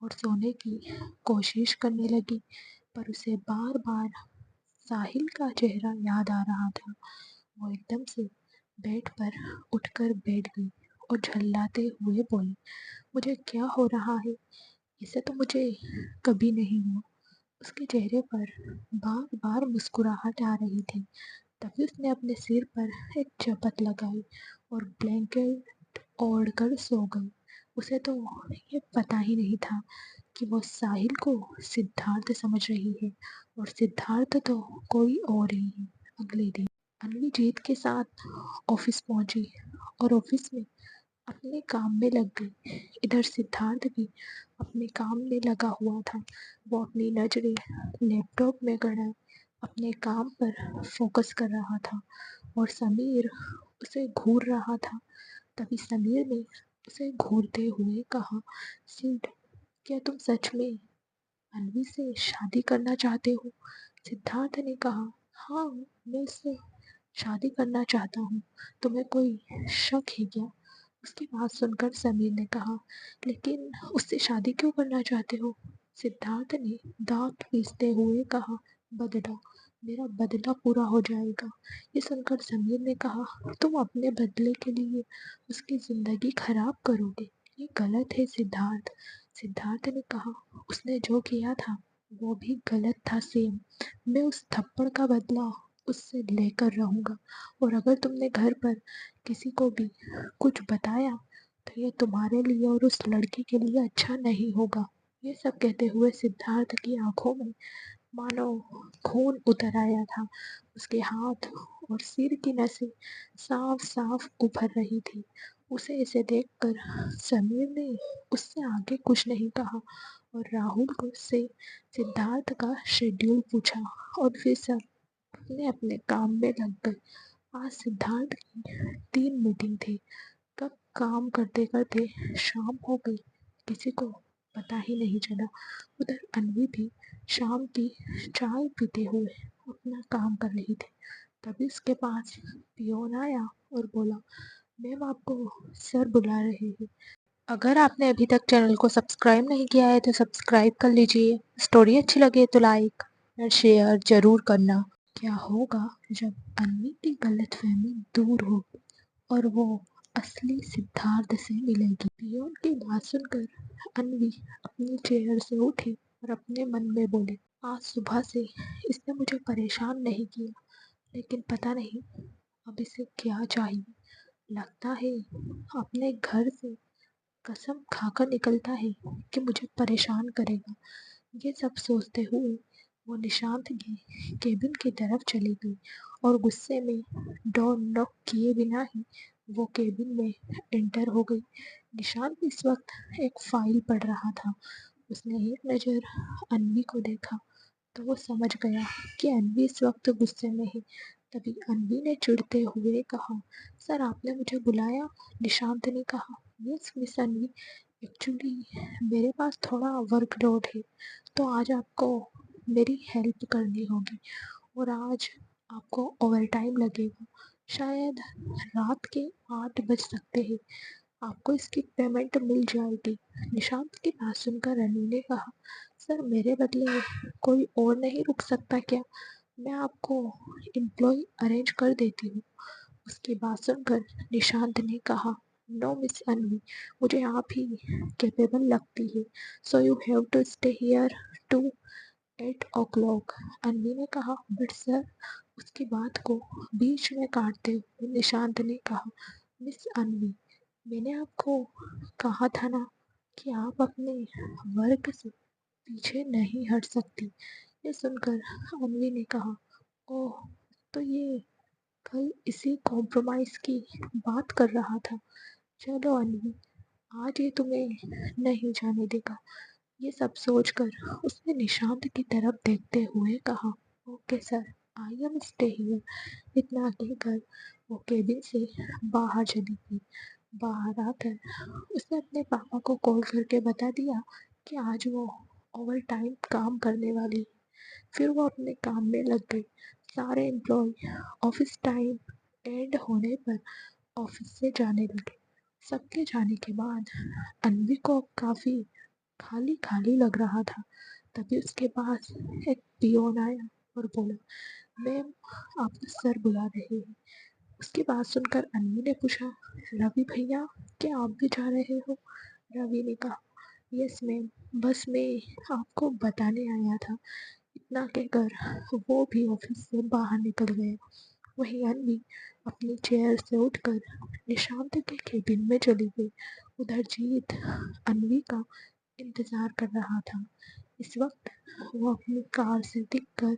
A: और सोने की कोशिश करने लगी, पर उसे बार बार साहिल का चेहरा याद आ रहा था। वो एकदम से बेड पर उठकर बैठ गई और झल्लाते हुए बोली, मुझे क्या हो रहा है? इसे तो मुझे कभी नहीं हुआ। उसके चेहरे पर बार बार मुस्कुराहट आ रही थी। तभी उसने अपने सिर पर एक चपत लगाई और ब्लैंकेट ओढ़ कर सो गई। उसे तो ये पता ही नहीं था कि वो साहिल को सिद्धार्थ समझ रही है, और सिद्धार्थ तो कोई और ही है। अगले दिन अनवी जीत के साथ ऑफिस पहुंची और ऑफिस में अपने काम में लग गई। इधर सिद्धार्थ भी अपने काम में लगा हुआ था। वो अपनी नजरें लैपटॉप में गड़ाए अपने काम पर फोकस कर रहा था, और समीर उसे घूर रहा था। तभी समीर ने उसे घूरते हुए कहा, सिड, क्या तुम सच में अन्वी से शादी करना चाहते हो? सिद्धार्थ ने कहा, हाँ, मैं उससे शादी करना चाहता हूँ। तुम्हें कोई शक है क्या? उसकी बात सुनकर समीर ने कहा, लेकिन उससे शादी क्यों करना चाहते हो? सिद्धार्थ ने दांत पीसते हुए कहा, बदला, मेरा बदला पूरा हो जाएगा। ये सुनकर समीर ने कहा, तुम अपने बदले के लिए उसकी जिंदगी खराब करोगे। ये गलत है सिद्धार्थ। सिद्धार्थ ने कहा, उसने जो किया था वो भी गलत था सेम। मैं उस थप्पड़ का बदला उससे लेकर रहूंगा, और अगर तुमने घर पर किसी को भी कुछ बताया तो ये तुम्हारे लिए और उस लड़की के लिए अच्छा नहीं होगा। ये सब कहते हुए सिद्धार्थ की आंखों में मानो खून उतर आया था। उसके हाथ और सिर की नसें साफ साफ उभर रही थी। उसे इसे देखकर समीर ने उससे आगे कुछ नहीं कहा और राहुल को से सिद्धार्थ का शेड्यूल पूछा, और फिर सब अपने अपने काम में लग गए। आज सिद्धार्थ की 3 मीटिंग थी। कब काम करते करते शाम हो गई, किसी को पता ही नहीं चला। उधर अन्वी भी शाम की चाय पीते हुए अपना काम कर रही थी। तभी उसके पास पियोन आया और बोला, मैम आपको सर बुला रहे हैं। अगर आपने अभी तक चैनल को सब्सक्राइब नहीं किया है तो सब्सक्राइब कर लीजिए। स्टोरी अच्छी लगे तो लाइक और शेयर जरूर करना। क्या होगा जब अन्वी की गलतफहमी दूर होगी और वो असली सिद्धार्थ से मिलेगी। पियोन की बात सुनकर अन्वी अपनी चेयर से उठी और अपने मन में बोली, आज सुबह से इसने मुझे परेशान नहीं किया, लेकिन पता नहीं अब इसे क्या चाहिए। लगता है अपने घर से कसम खाकर निकलता है कि मुझे परेशान करेगा। ये सब सोचते हुए वो निशांत के केबिन की तरफ चली गई और गुस्से में डोर नॉक किए बिना ही वो केबिन में एंटर हो गई। निशांत इस वक्त एक फाइल पढ़ रहा था। उसने एक नज़र अन्वी को देखा तो वो समझ गया कि अन्वी इस वक्त गुस्से में है। तभी अन्वी ने चिढ़ते हुए कहा, सर आपने मुझे बुलाया? निशांत ने कहा, यस मिस अन्वी, एक्चुअली मेरे पास थोड़ा वर्कलोड है तो आज आपको मेरी हेल्प करनी होगी और आज आपको ओवर टाइम लगेगा। शायद रात के 8 बज सकते हैं। आपको इसकी पेमेंट मिल जाएगी। निशांत की बात सुनकर रनी ने कहा, सर मेरे बदले कोई और नहीं रुक सकता क्या? मैं आपको एम्प्लॉय अरेंज कर देती हूँ। उसकी बात सुनकर निशांत ने कहा, नो मिस अनवी, मुझे आप ही कैपेबल लगती है, so you have to stay here to 8 o'clock। Anvi ने कहा, बट सर। उसकी बात को बीच में काटते हुए निशांत ने कहा, मिस अनवी, मैंने आपको कहा था ना कि आप अपने वर्क से पीछे नहीं हट सकती। ये सुनकर अनवी ने कहा, ओह, तो ये कल इसी कॉम्प्रोमाइज की बात कर रहा था। चलो अनवी, आज ये तुम्हें नहीं जाने देगा। ये सब सोचकर उसने निशांत की तरफ देखते हुए कहा, okay sir, I am stay here. इतना कहकर वो केबिन से बाहर चली गई। बाहर आकर उसने अपने पापा को कॉल करके बता दिया कि आज वो ओवर टाइम काम करने वाली है। फिर वो अपने काम में लग गई। सारे एम्प्लॉय ऑफिस टाइम एंड होने पर ऑफिस से जाने लगे। सबके जाने के बाद अन्वी को काफ़ी खाली खाली लग रहा था। तभी उसके पास एक पियोन आया और बोला, मैम आपको सर बुला रहे हैं। उसकी बात सुनकर अन्वी ने पूछा, रवि भैया, क्या आप भी जा रहे हो? रवि ने कहा, यस मैम, बस मैं आपको बताने आया था। इतना कहकर वो भी ऑफिस से बाहर निकल गया। वहीं अन्वी अपनी चेयर से उठकर निशांत के केबिन में चली गई। उधर जीत अन्वी का इंतजार कर रहा था। इस वक्त वो अपनी कार से दिखकर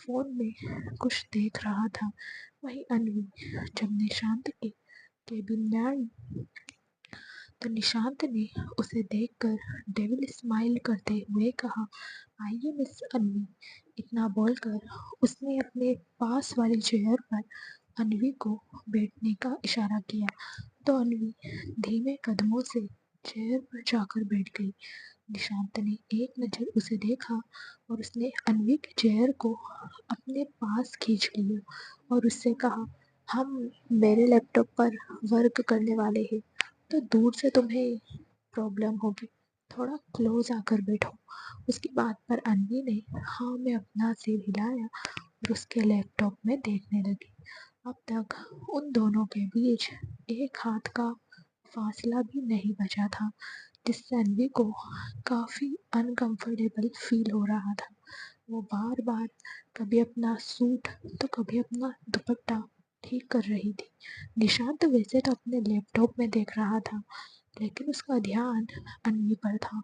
A: फोन में कुछ देख रहा था। वहीं अन्वी जब निशांत के केबिन में आई तो निशांत ने उसे देखकर डेविल स्माइल करते हुए कहा, आइए मिस अन्वी। इतना बोलकर उसने अपने पास वाली चेयर पर अन्वी को बैठने का इशारा किया तो अन्वी धीमे कदमों से चेयर पर जाकर बैठ गई। निशांत ने एक नज़र उसे देखा और उसने अन्वी के चेयर को अपने पास खींच लिया और उससे कहा, हम मेरे लैपटॉप पर वर्क करने वाले हैं तो दूर से तुम्हें प्रॉब्लम होगी, थोड़ा क्लोज आकर बैठो। उसकी बात पर अन्वी ने हाँ में अपना सिर हिलाया और उसके लैपटॉप में देखने लगी। अब तक उन दोनों के बीच एक हाथ का फासला भी नहीं बचा था, जिससे अन्वी को काफ़ी अनकंफर्टेबल फील हो रहा था। वो बार बार कभी अपना सूट तो कभी अपना दुपट्टा ठीक कर रही थी। निशांत वैसे तो अपने लैपटॉप में देख रहा था, लेकिन उसका ध्यान अन्वी पर था।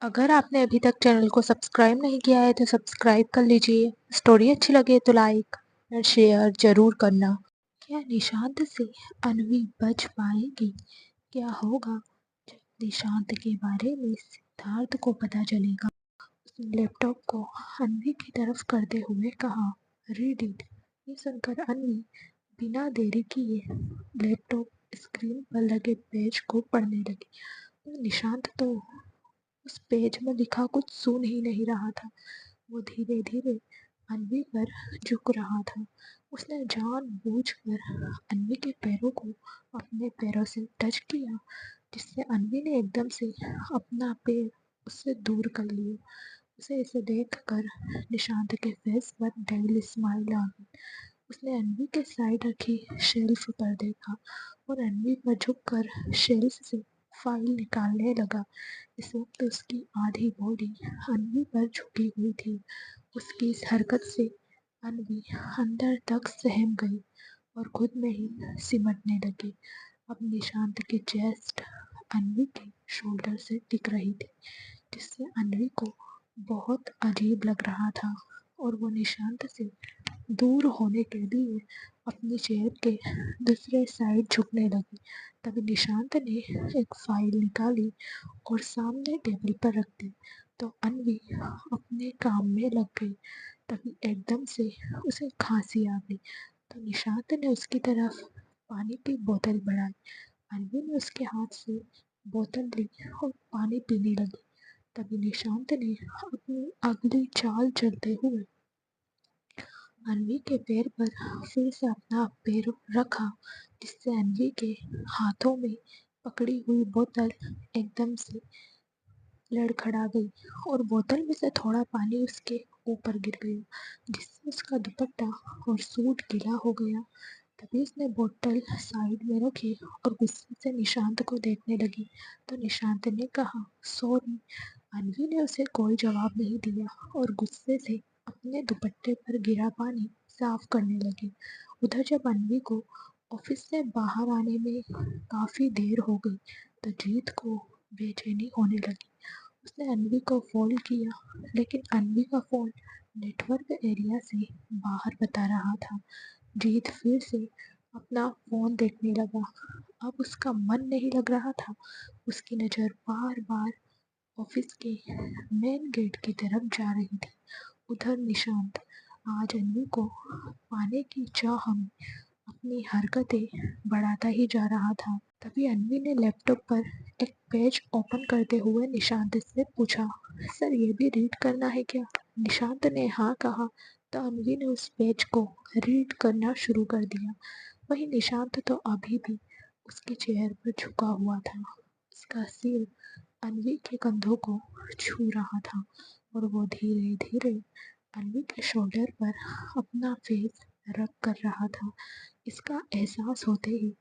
A: अगर आपने अभी तक चैनल को सब्सक्राइब नहीं किया है तो सब्सक्राइब कर लीजिए। स्टोरी अच्छी लगे तो लाइक और शेयर जरूर करना। क्या निशांत से अन्वी बच पाएगी? क्या होगा जब निशांत के बारे में सिद्धार्थ को पता चलेगा? उसने लैपटॉप को अन्वी की तरफ करते हुए कहा, रीड इट। ये सुनकर अन्वी बिना देरी किए लैपटॉप स्क्रीन पर लगे पेज को पढ़ने लगी। पर निशांत तो उस पेज में लिखा कुछ सुन ही नहीं रहा था। वो धीरे धीरे अन्वी पर झुक रहा था। उसने जानबूझकर अन्वी के पैरों को अपने पैरों से टच किया, जिससे अन्वी ने एकदम से अपना पैर उससे दूर कर लिया। उसे इसे देखकर निशांत के फेस पर डेविल स्माइल आ गई। उसने अन्वी के साइड रखी शेल्फ पर देखा और अन्वी पर झुककर शेल्फ से फाइल निकालने लगा। इस वक्त उसकी आधी बॉडी अन्वी पर झुकी हुई थी। उसकी इस हरकत से अन्वी अंदर तक सहम गई और खुद में ही सिमटने लगी। अब निशांत की चेस्ट अन्वी के शोल्डर से टिक रही थी, जिससे अन्वी को बहुत अजीब लग रहा था और वो निशांत से दूर होने के लिए अपनी चेयर के दूसरे साइड झुकने लगी। तभी निशांत ने एक फाइल निकाली और सामने टेबल पर रख दी, तो अन्वी अपने काम में लग गई। तभी एकदम से उसे खांसी आ गई, तो निशांत ने उसकी तरफ पानी की बोतल बढ़ाई। अन्वी ने उसके हाथ से बोतल ली और पानी पीने लगी। तभी निशांत ने अपनी अगली चाल चलते हुए अन्वी के पैर पर फिर से अपना पैर रखा, जिससे अन्वी के हाथों में पकड़ी हुई बोतल एकदम से लड़खड़ा गई और बोतल में से थोड़ा पानी उसके ऊपर गिर गया, जिससे उसका दुपट्टा और सूट गीला हो गया। तभी उसने बोतल साइड में रखी और गुस्से से निशांत को देखने लगी। तो निशांत ने कहा, सॉरी। अन्वी ने उसे कोई जवाब नहीं दिया और गुस्से से अपने दुपट्टे पर गिरा पानी साफ करने लगी। उधर जब अन्वी को ऑफिस से बाहर आने में काफी देर हो गई, तो जीत को बेचैनी होने लगी। उसने अन्वी को फोन किया, लेकिन अन्वी का फोन नेटवर्क एरिया से बाहर बता रहा था। जीत फिर से अपना फोन देखने लगा। अब उसका मन नहीं लग रहा था। उसकी नज़र बार बार ऑफिस के मेन गेट की तरफ जा रही थी। उधर निशांत आज अन्वी को पाने की चाह में अपनी हरकतें बढ़ाता ही जा रहा था। तभी अन्वी ने लैपटॉप पर एक पेज ओपन करते हुए निशांत से पूछा, सर ये भी रीड करना है क्या? निशांत ने हाँ कहा, तो अन्वी ने उस पेज को रीड करना शुरू कर दिया। वही निशांत तो अभी भी उसकी चेयर पर झुका हुआ था। उसका सिर अन्वी के कंधों को छू रहा था और वो धीरे धीरे अन्वी के शोल्डर पर अपना फेस रब कर रहा था। इसका एहसास होते ही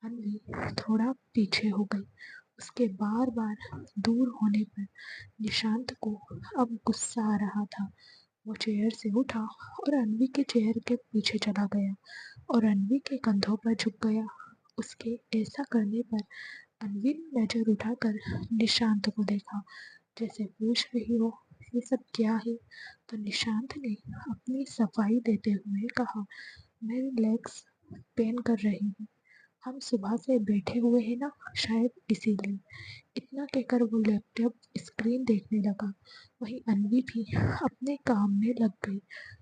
A: अन्वी थोड़ा पीछे हो गई। उसके बार बार दूर होने पर निशांत को अब गुस्सा आ रहा था। वो चेयर से उठा और अन्वी के चेयर के पीछे चला गया और अन्वी के कंधों पर झुक गया। उसके ऐसा करने पर अन्वी ने नजर उठाकर निशांत को देखा, जैसे पूछ रही हो, ये सब क्या है? तो निशांत ने अपनी सफाई देते हुए कहा, मेरे लेग्स पेन कर रही हूँ। हम सुबह से बैठे हुए हैं ना, शायद इसीलिए। इतना कहकर वो लैपटॉप स्क्रीन देखने लगा। वहीं अन्वी भी अपने काम में लग गई,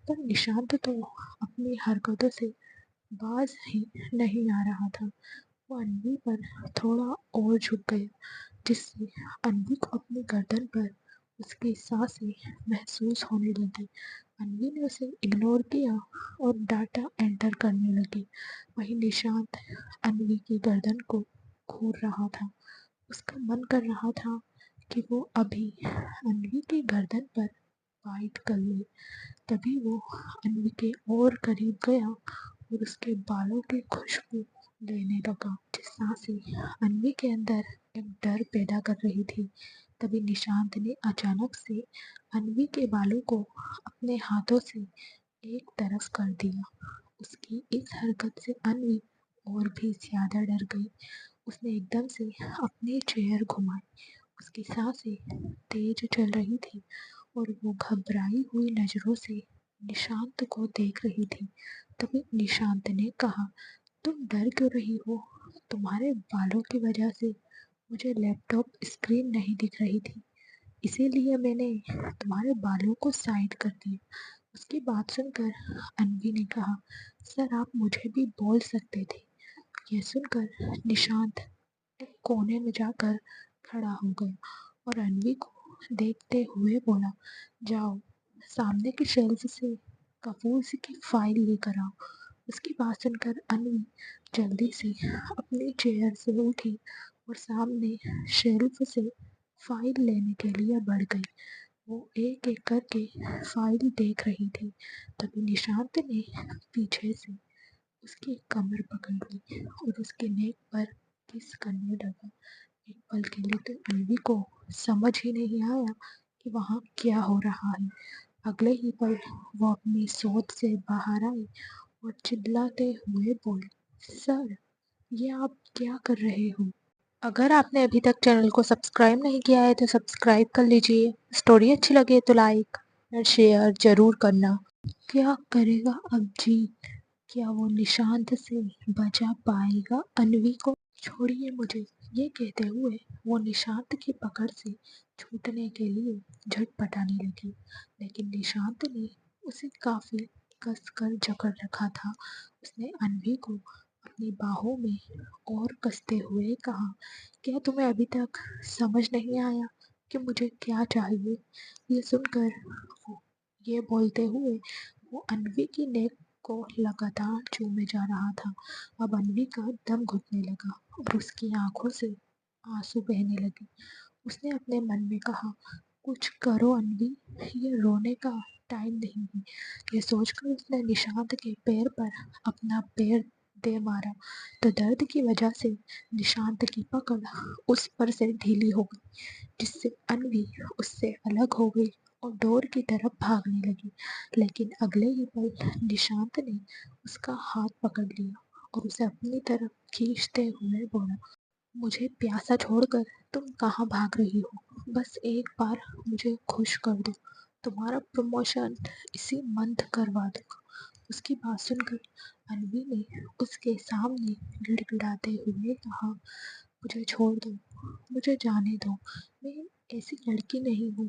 A: पर निशांत तो अपनी हरकतों से बाज ही नहीं आ रहा था। वो अन्वी पर थोड़ा और झुक गया, जिससे अन्वी को अपनी गर्दन पर उसकी सांसें महसूस होने लगी। अन्वी ने उसे इग्नोर किया और डाटा एंटर करने लगी। वहीं निशांत अन्वी की गर्दन को घूर रहा था। उसका मन कर रहा था कि वो अभी अन्वी की गर्दन पर बाइट कर ले। तभी वो अन्वी के और करीब गया और उसके बालों की खुशबू लेने लगा, जिस सांसें अन्वी के अंदर एक डर पैदा कर रही थी। तभी निशांत ने अचानक से अन्वी के बालों को अपने हाथों से एक तरफ कर दिया। उसकी इस हरकत से अन्वी और भी ज्यादा डर गई। उसने एकदम से अपनी चेयर घुमाई। उसकी सांसें तेज चल रही थी और वो घबराई हुई नजरों से निशांत को देख रही थी। तभी निशांत ने कहा, तुम डर क्यों रही हो? तुम्हारे बालों की वजह से मुझे लैपटॉप स्क्रीन नहीं दिख रही थी, इसीलिए मैंने तुम्हारे बालों को साइड कर दिया। उसकी बात सुनकर अन्वी ने कहा, सर आप मुझे भी बोल सकते थे। यह सुनकर निशांत एक कोने में जाकर खड़ा हो गया और अन्वी को देखते हुए बोला, जाओ सामने की शेल्फ से कपूर सिंह की फाइल लेकर आओ। उसकी बात सुनकर अन्वी जल्दी से अपनी चेयर से उठी और सामने शेल्फ से फाइल लेने के लिए बढ़ गई। वो एक एक करके फाइल देख रही थी। तभी निशांत ने पीछे से उसकी कमर पकड़ ली और उसके नेक पर किस करने लगा। एक पल के लिए तो अन्वी को समझ ही नहीं आया कि वहाँ क्या हो रहा है। अगले ही पल वो अपनी सोच से बाहर आई और चिल्लाते हुए बोली, सर ये आप क्या कर रहे हो? अगर आपने अभी तक चैनल को सब्सक्राइब नहीं किया है तो सब्सक्राइब कर लीजिए। स्टोरी अच्छी लगे तो लाइक और शेयर जरूर करना। क्या करेगा अब जीत? क्या वो निशांत से बचा पाएगा अन्वी को? छोड़िए मुझे, ये कहते हुए वो निशांत की पकड़ से छूटने के लिए झटपटाने लगी, लेकिन निशांत ने उसे काफी कसकर जकड़ रखा था। उसने अन्वी को अपनी बाहों में और कसते हुए कहा, क्या तुम्हें अभी तक समझ नहीं आया कि मुझे क्या चाहिए? ये सुनकर वो ये बोलते हुए वो अन्वी की नेक को लगातार चूमे जा रहा था। अब अन्वी का दम घुटने लगा और उसकी आंखों से आंसू बहने लगे। उसने अपने मन में कहा, कुछ करो अन्वी, ये रोने का टाइम नहीं है। ये सोचकर उसने निशांत के पैर पर अपना पैर दे मारा तो दर्द की वजह से निशांत की पकड़ उस पर से ढीली हो गई, जिससे अन्वी उससे अलग हो गई और डोर की तरफ भागने लगी। लेकिन अगले ही पल निशांत ने उसका हाथ पकड़ लिया और उसे अपनी तरफ खींचते हुए बोला, मुझे प्यासा छोड़कर तुम कहाँ भाग रही हो? बस एक बार मुझे खुश कर दो, तुम्हारा प्रमोशन इसी मंथ करवा दूंगा। उसकी बात सुनकर अन्वी ने उसके सामने गिड़गिड़ाते हुए कहा, मुझे छोड़ दो, मुझे जाने दो, मैं ऐसी लड़की नहीं हूँ,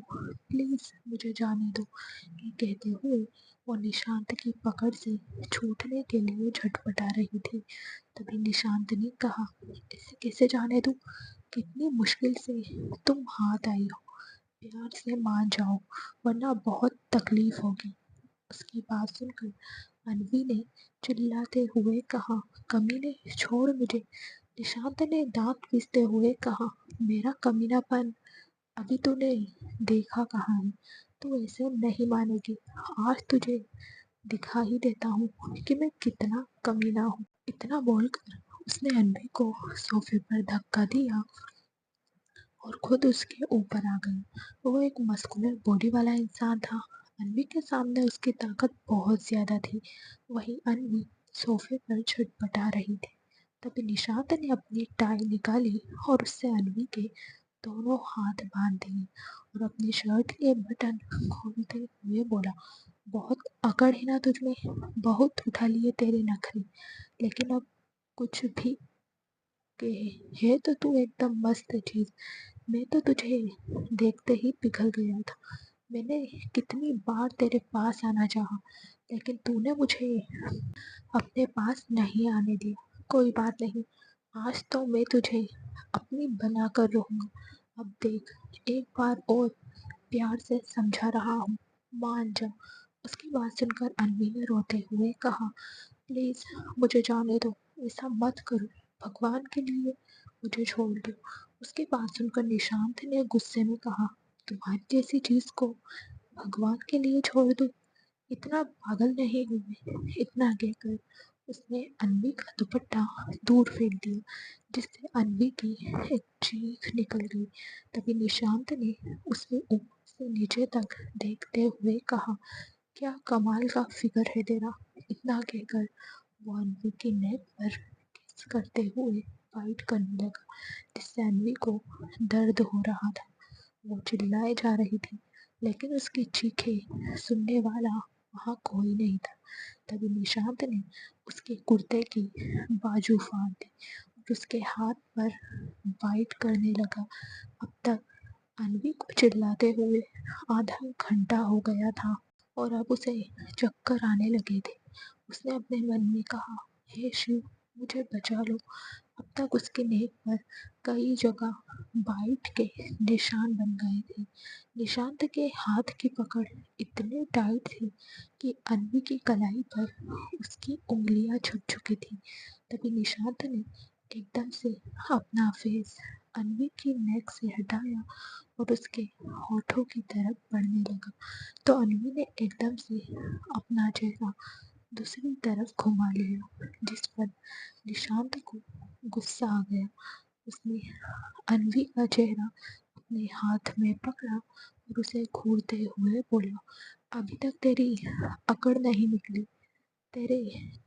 A: प्लीज मुझे जाने दो। ये कहते हुए वो निशांत की पकड़ से छूटने के लिए झटपटा रही थी। तभी निशांत ने कहा, इसे कैसे जाने दूं? कितनी मुश्किल से तुम हाथ आई हो, प्यार से मान जाओ वरना बहुत तकलीफ होगी। उसकी बात सुनकर अन्वी ने चिल्लाते हुए कहा, कमीने छोड़ मुझे। निशांत ने दांत पीसते हुए कहा, मेरा कमीनापन अभी तूने देखा कहाँ है? तू ऐसे नहीं मानेगी। आज तुझे दिखा ही देता हूँ कि मैं कितना कमीना हूँ। इतना बोलकर उसने अन्वी को सोफे पर धक्का दिया और खुद उसके ऊपर आ गई। वो एक मस्कुलर बॉडी वाला इंसान था। अन्वी के सामने उसकी ताकत बहुत ज्यादा थी। वहीं अन्वी सोफे पर छटपटा रही थी। तभी निशांत ने अपनी टाई निकाली और उससे अन्वी के दोनों हाथ बांध दिए और अपनी शर्ट के बटन खोलते हुए बोला, बहुत अकड़ है ना तुझमें, बहुत उठा लिए तेरे नखरे, लेकिन अब कुछ भी के है तो तू एकदम मस्त चीज। मैं तो तुझे देखते ही पिघल गया था। मैंने कितनी बार तेरे पास आना चाहा, लेकिन तूने मुझे अपने पास नहीं आने दिया। कोई बात नहीं, आज तो मैं तुझे अपनी बना कर रहूंगा। अब देख, एक बार और प्यार से समझा रहा हूँ, मान जा। उसकी बात सुनकर अन्वी ने रोते हुए कहा, प्लीज मुझे जाने दो, ऐसा मत करो, भगवान के लिए मुझे छोड़ दो। उसकी बात सुनकर निशांत ने गुस्से में कहा, तुम्हारी जैसी चीज को भगवान के लिए छोड़ दो, इतना पागल नहीं हूँ मैं। इतना कहकर उसने अन्वी का दुपट्टा दूर फेंक दिया, जिससे अन्वी की एक चीख निकल गई। तभी निशांत ने उसे ऊपर से नीचे तक देखते हुए कहा, क्या कमाल का फिगर है तेरा। इतना कहकर वो अन्वी की नेक पर किस करते हुए फाइट करने लगा, जिससे अन्वी को दर्द हो रहा था। वो चिल्लाए जा रही थी, लेकिन उसकी चीखें सुनने वाला वहाँ कोई नहीं था। तभी निशांत ने उसके कुर्ते की बाजू फाड़ दी और उसके हाथ पर बाइट करने लगा। अब तक अन्वी को चिल्लाते हुए आधा घंटा हो गया था। और अब उसे चक्कर आने लगे थे। उसने अपने मन में कहा, हे शिव, मुझे बचा लो। अब तक उसके नेक पर कई जगह बाइट के निशान बन गए थे। निशांत के हाथ की पकड़ इतनी टाइट थी कि अन्वी की कलाई पर उसकी उंगलियां छुप चुकी थी। तभी निशांत ने एकदम से अपना फेस अन्वी की नेक से हटाया और उसके होठों की तरफ बढ़ने लगा। तो अन्वी ने एकदम से अपना चेहरा दूसरी तरफ घुमा लिया, जिस पर निशांत को गुस्सा आ गया। उसने अन्वी का चेहरा अपने हाथ में पकड़ा और उसे घूरते हुए बोला, अभी तक तेरी अकड़ नहीं निकली। तेरे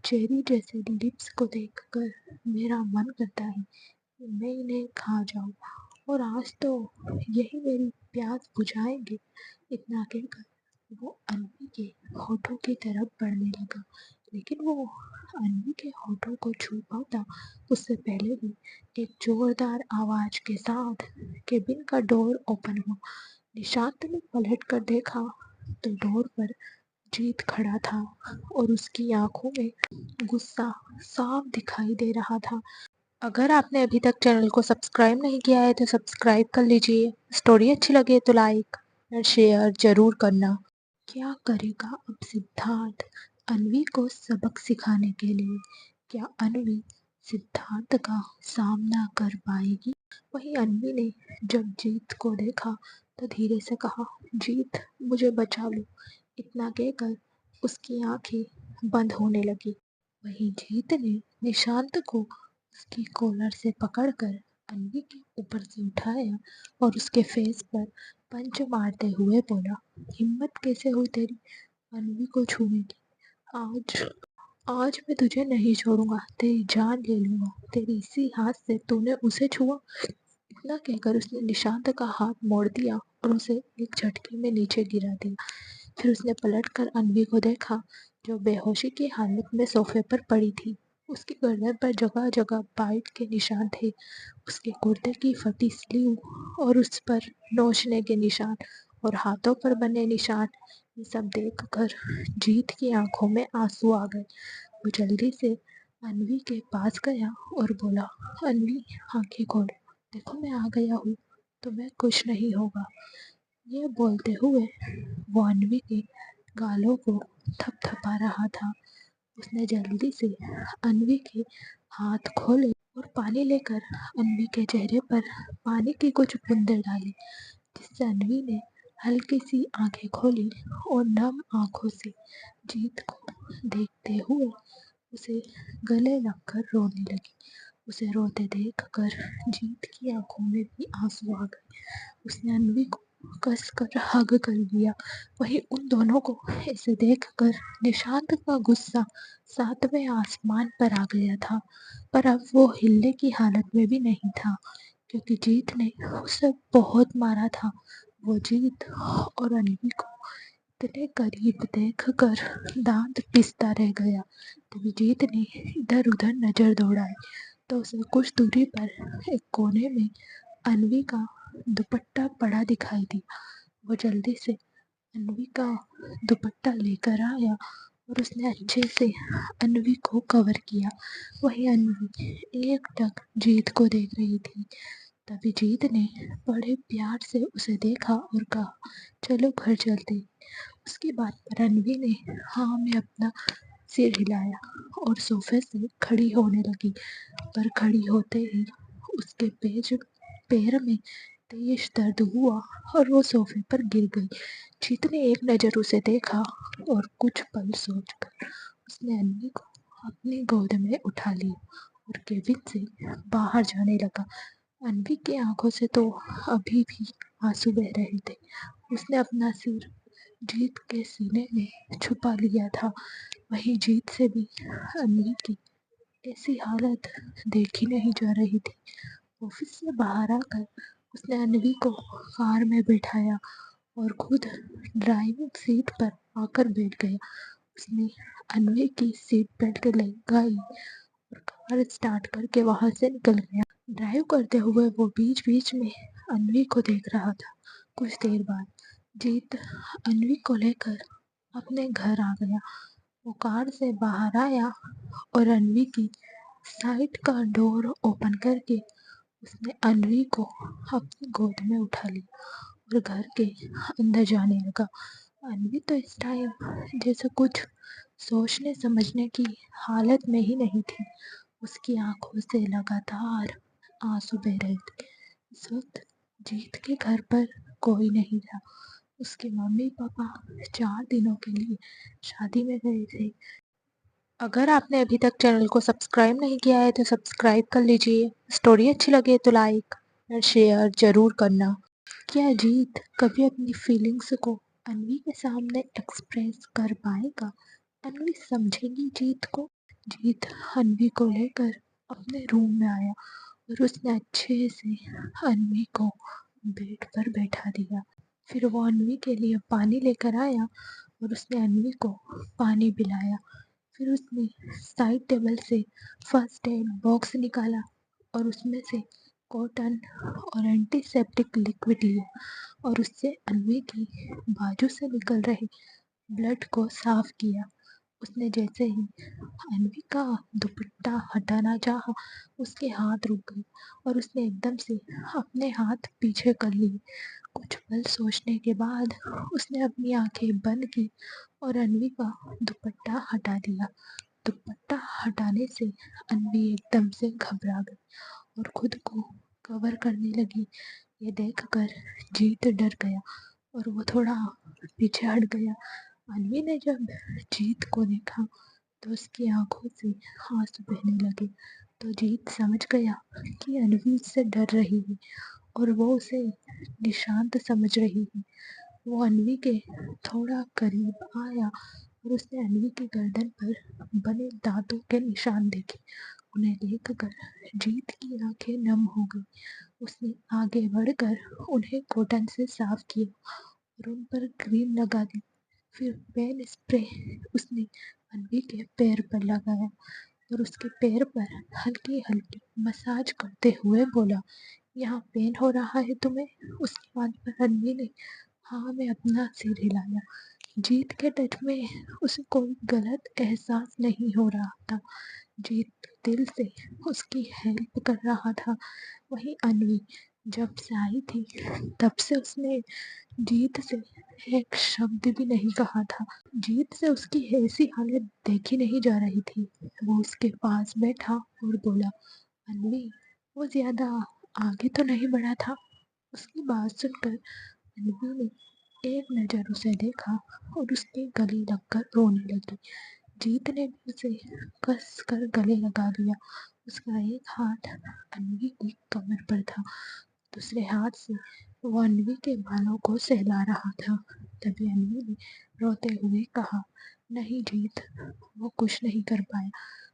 A: चेरी जैसे लिप्स को देखकर मेरा मन करता है कि मैं इन्हें खा जाऊं, और आज तो यही मेरी प्यास बुझाएंगे। इतना कहकर वो अन्वी के होठों की तरफ बढ़ने लगा, लेकिन वो अन्वी के होठों को छू पाता उससे पहले ही एक जोरदार आवाज के साथ केबिन का डोर ओपन हुआ। निशांत ने पलट कर देखा तो डोर पर जीत खड़ा था और उसकी आंखों में गुस्सा साफ दिखाई दे रहा था। अगर आपने अभी तक चैनल को सब्सक्राइब नहीं किया है तो सब्सक्राइब कर लीजिए। स्टोरी अच्छी लगे तो लाइक और शेयर जरूर करना। क्या करेगा अब सिद्धार्थ अन्वी को सबक सिखाने के लिए? क्या अन्वी सिद्धार्थ का सामना कर पाएगी? वहीं अन्वी ने जब जीत को देखा तो धीरे से कहा, जीत, मुझे बचा लो। इतना कहकर उसकी आंखें बंद होने लगी। वहीं जीत ने निशांत को उसकी कॉलर से पकड़कर अन्वी के ऊपर से उठाया और उसके फेस पर पंच मारते हुए बोला, हिम्मत कैसे हुई तेरी अन्वी को छूने की? आज आज मैं तुझे नहीं छोड़ूंगा, तेरी जान ले लूंगा। तेरी इसी हाथ से तूने उसे छुआ। इतना कहकर उसने निशांत का हाथ मोड़ दिया और उसे एक झटके में नीचे गिरा दिया। फिर उसने पलटकर अन्वी को देखा, जो बेहोशी की हालत में सोफे पर पड़ी थी। उसकी गर्दन पर जगह जगह बाइट के निशान थे। उसके कुर्ते की फटी स्लीव और उस पर नोचने के निशान और हाथों पर बने निशान, ये सब देखकर जीत की आंखों में आंसू आ गए। वो जल्दी से अन्वी के पास गया और बोला, अन्वी, आंखें खोल, देखो मैं आ गया हूँ, तुम्हें कुछ नहीं होगा। ये बोलते हुए वो अन्वी के गालों को थपथपा रहा था। उसने जल्दी से अन्वी के हाथ खोले और पानी लेकर अन्वी के चेहरे पर पानी की कुछ बूंदें डाली, जिससे अन्वी ने हल्की सी आंखें खोली और नम आंखों से जीत को देखते हुए उसे गले लगकर रोने लगी। उसे रोते देखकर जीत की आंखों में भी आंसू आ गए। उसने अन्वी को कसकर हग कर लिया। वहीं उन दोनों को ऐसे देखकर निशांत का गुस्सा सातवें आसमान पर आ गया था, पर अब वो हिलने की हालत में भी नहीं था, क्योंकि जीत ने उसे बहुत मारा था। वो जीत और अन्वी को इतने करीब देखकर दांत पिसता रह गया। तभी जीत ने इधर उधर नजर दौड़ाई तो उसे कुछ दूरी पर एक कोने में अन्वी का दुपट्टा पड़ा दिखाई दिया। वो जल्दी से अन्वी का दुपट्टा लेकर आया और उसने अच्छे से अन्वी को कवर किया। वही अन्वी एकटक जीत को देख रही थी। तभी जीत ने बड़े प्यार से उसे देखा और कहा, चलो घर चलते हैं। उसकी बात पर अन्वी ने हाँ में अपना सिर हिलाया और सोफे से खड़ी होने लगी, पर खड़ी होते ही उसके पैर में तेज दर्द हुआ और वो सोफे पर गिर गई। जीत ने एक नज़र उसे देखा और कुछ पल सोचकर उसने अन्वी को अपनी गोद में उठा लिया और केबिन से बाहर जाने लगा। अन्वी की आंखों से तो अभी भी आंसू बह रहे थे। उसने अपना सिर जीत के सीने में छुपा लिया था। वहीं जीत से भी अन्वी की ऐसी हालत देखी नहीं जा रही थी। ऑफिस से बाहर आकर उसने अन्वी को कार में बिठाया और खुद ड्राइविंग सीट पर आकर बैठ गया। उसने अन्वी की सीट बेल्ट लगाई और कार स्टार्ट करके वहां से निकल गया। ड्राइव करते हुए वो बीच बीच में अन्वी को देख रहा था। कुछ देर बाद जीत अन्वी को लेकर अपने घर आ गया। वो कार से बाहर आया और अन्वी की साइड का डोर ओपन करके उसने अन्वी को अपनी गोद में उठा लिया और घर के अंदर जाने लगा। अन्वी तो इस टाइम जैसे कुछ सोचने समझने की हालत में ही नहीं थी। उसकी आंखों से लगातार आंसू बह रहे थे। इस वक्त जीत के घर पर कोई नहीं था। उसके मम्मी पापा 4 दिनों के लिए शादी में गए थे। अगर आपने अभी तक चैनल को सब्सक्राइब नहीं किया है तो सब्सक्राइब कर लीजिए। स्टोरी अच्छी लगे तो लाइक और शेयर जरूर करना। क्या जीत कभी अपनी फीलिंग्स को अन्वी के सामने एक्सप्रेस कर पाएगा? अन्वी समझेगी जीत को? जीत अन्वी को लेकर अपने रूम में आया और उसने अच्छे से अन्वी को बेड पर बैठा दिया। फिर वो अन्वी के लिए पानी लेकर आया और उसने अन्वी को पानी पिलाया। फिर उसने साइड टेबल से फर्स्ट एड बॉक्स निकाला और उसमें से कॉटन और एंटीसेप्टिक लिक्विड लिया और उससे अन्वी की बाजू से निकल रहे ब्लड को साफ किया। उसने जैसे ही अन्वी का दुपट्टा हटाना चाहा, उसके हाथ रुक गए और उसने एकदम से अपने हाथ पीछे कर लिए। कुछ पल सोचने के बाद उसने अपनी आंखें बंद की और अन्वी का दुपट्टा हटा दिया। दुपट्टा हटाने से अन्वी एकदम से घबरा गई और खुद को कवर करने लगी। ये देखकर जीत डर गया और वो थोड़ा पीछे हट गया। अन्वी ने जब जीत को देखा तो उसकी आंखों से आंसू बहने लगे। तो जीत समझ गया कि अन्वी उससे डर रही है और वो उसे निशांत समझ रही है। वो अन्वी के थोड़ा करीब आया और उसने अन्वी की गर्दन पर बने दांतों के निशान देखे। उन्हें देखकर जीत की आंखें नम हो गई। उसने आगे बढ़कर उन्हें कॉटन से साफ किया और उन पर क्रीम लगा दी। फिर पेन स्प्रे उसने अन्वी के पैर पर लगाया और उसके पैर पर हल्की हल्की मसाज करते हुए बोला, यहाँ पेन हो रहा है तुम्हें? उसके बाद पर अन्वी ने हाँ में अपना सिर हिलाया। जीत के टच में उसे कोई गलत एहसास नहीं हो रहा था। जीत दिल से उसकी हेल्प कर रहा था। वहीं अन्वी जब से आई थी तब से उसने जीत से एक शब्द भी नहीं कहा था। जीत से उसकी ऐसी हालत देखी नहीं जा रही थी। वो उसके पास बैठा और बोला, अन्वी, वो ज्यादा आगे तो नहीं बढ़ा था? उसकी बात सुनकर अन्वी ने एक नज़र उसे देखा और उसके गले लगकर रोने लगी। जीत ने भी उसे कस कर गले लगा लिया। उसका एक हाथ अन्वी की कमर पर था, दूसरे हाथ से वो अन्वी के बालों को सहला रहा था। तभी अन्वी ने रोते हुए कहा, नहीं जीत, वो कुछ नहीं कर पाया।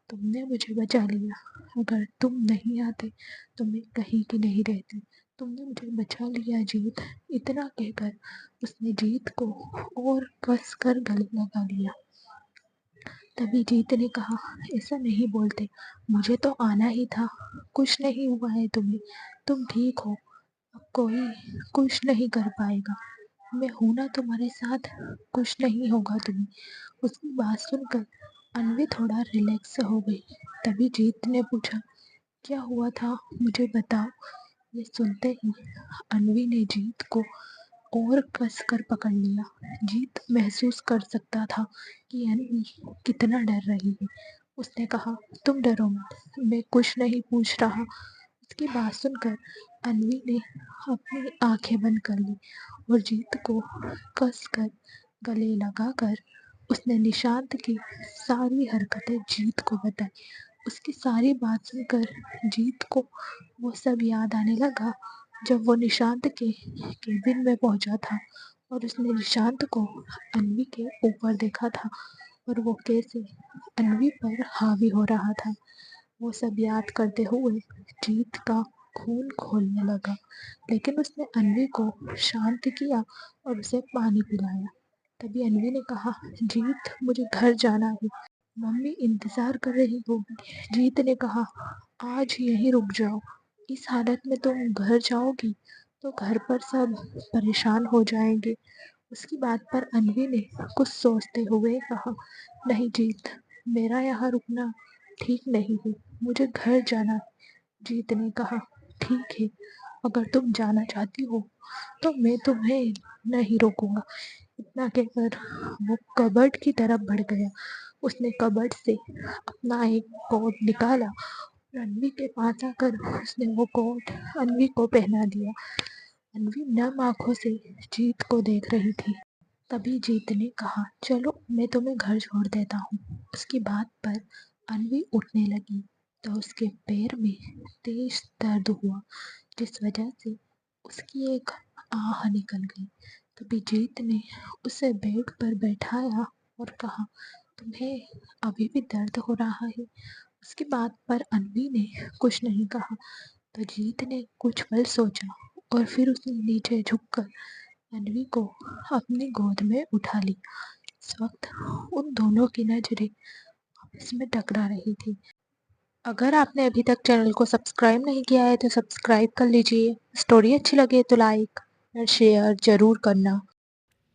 A: तुमने मुझे बचा लिया। अगर तुम नहीं आते तो मैं कहीं की नहीं रहती। तुमने मुझे बचा लिया जीत। इतना कहकर उसने जीत को और कस कर गले लगा लिया। तभी जीत ने कहा, ऐसा नहीं बोलते, मुझे तो आना ही था। कुछ नहीं हुआ है तुम्हें, तुम ठीक हो। अब कोई कुछ नहीं कर पाएगा। मैं हूं ना तुम्हारे साथ, कुछ नहीं होगा तुम्हें। उसकी बात सुनकर अन्वी थोड़ा रिलैक्स हो गई। तभी जीत ने पूछा, क्या हुआ था, मुझे बताओ। ये सुनते ही अन्वी ने जीत को और कस कर पकड़ लिया। जीत महसूस कर सकता था कि अन्वी कितना डर रही है। उसने कहा, तुम डरो मत, मैं कुछ नहीं पूछ रहा। उसकी बात सुनकर अन्वी ने अपनी आंखें बंद कर ली और जीत को कस कर गले लगाकर उसने निशांत की सारी हरकतें जीत को बताई। उसकी सारी बात सुनकर जीत को वो सब याद आने लगा जब वो निशांत के केबिन में पहुंचा था और उसने निशांत को अन्वी के ऊपर देखा था और वो कैसे अन्वी पर हावी हो रहा था। वो सब याद करते हुए जीत का खून खोलने लगा, लेकिन उसने अन्वी को शांत किया और उसे पानी पिलाया। तभी अन्वी ने कहा, जीत, मुझे घर जाना है, मम्मी इंतजार कर रही होगी। जीत ने कहा, आज यहीं रुक जाओ। इस हालत में तुम घर जाओगी तो घर पर सब परेशान हो जाएंगे। उसकी बात पर अन्वी ने कुछ सोचते हुए कहा, नहीं जीत, मेरा यहाँ रुकना ठीक नहीं है, मुझे घर जाना है। जीत ने कहा, ठीक है, अगर तुम जाना चाहती हो तो मैं तुम्हें नहीं रोकूंगा। इतना कहकर वो कबर्ड की तरफ बढ़ गया। उसने कबर्ड से अपना एक कोट निकाला। अन्वी के पास आकर उसने वो कोट अन्वी को पहना दिया। अन्वी नम आंखों से जीत को देख रही थी। तभी जीत ने कहा, चलो मैं तुम्हें घर छोड़ देता हूँ। उसकी बात पर अन्वी उठने लगी तो उसके पैर में तेज दर्द हुआ, जिस वजह से उसकी एक आह निकल गई। तभी जीत ने उसे बेड पर बैठाया और कहा, तुम्हें अभी भी दर्द हो रहा है? उसकी बात पर अन्वी ने कुछ नहीं कहा। तो जीत ने कुछ पल सोचा और फिर उसने नीचे झुककर अन्वी को अपनी गोद में उठा लिया। इस वक्त उन दोनों की नजरें आपस में टकरा रही थी। अगर आपने अभी तक चैनल को सब्सक्राइब नहीं किया है तो सब्सक्राइब कर लीजिए। स्टोरी अच्छी लगे तो लाइक और शेयर जरूर करना।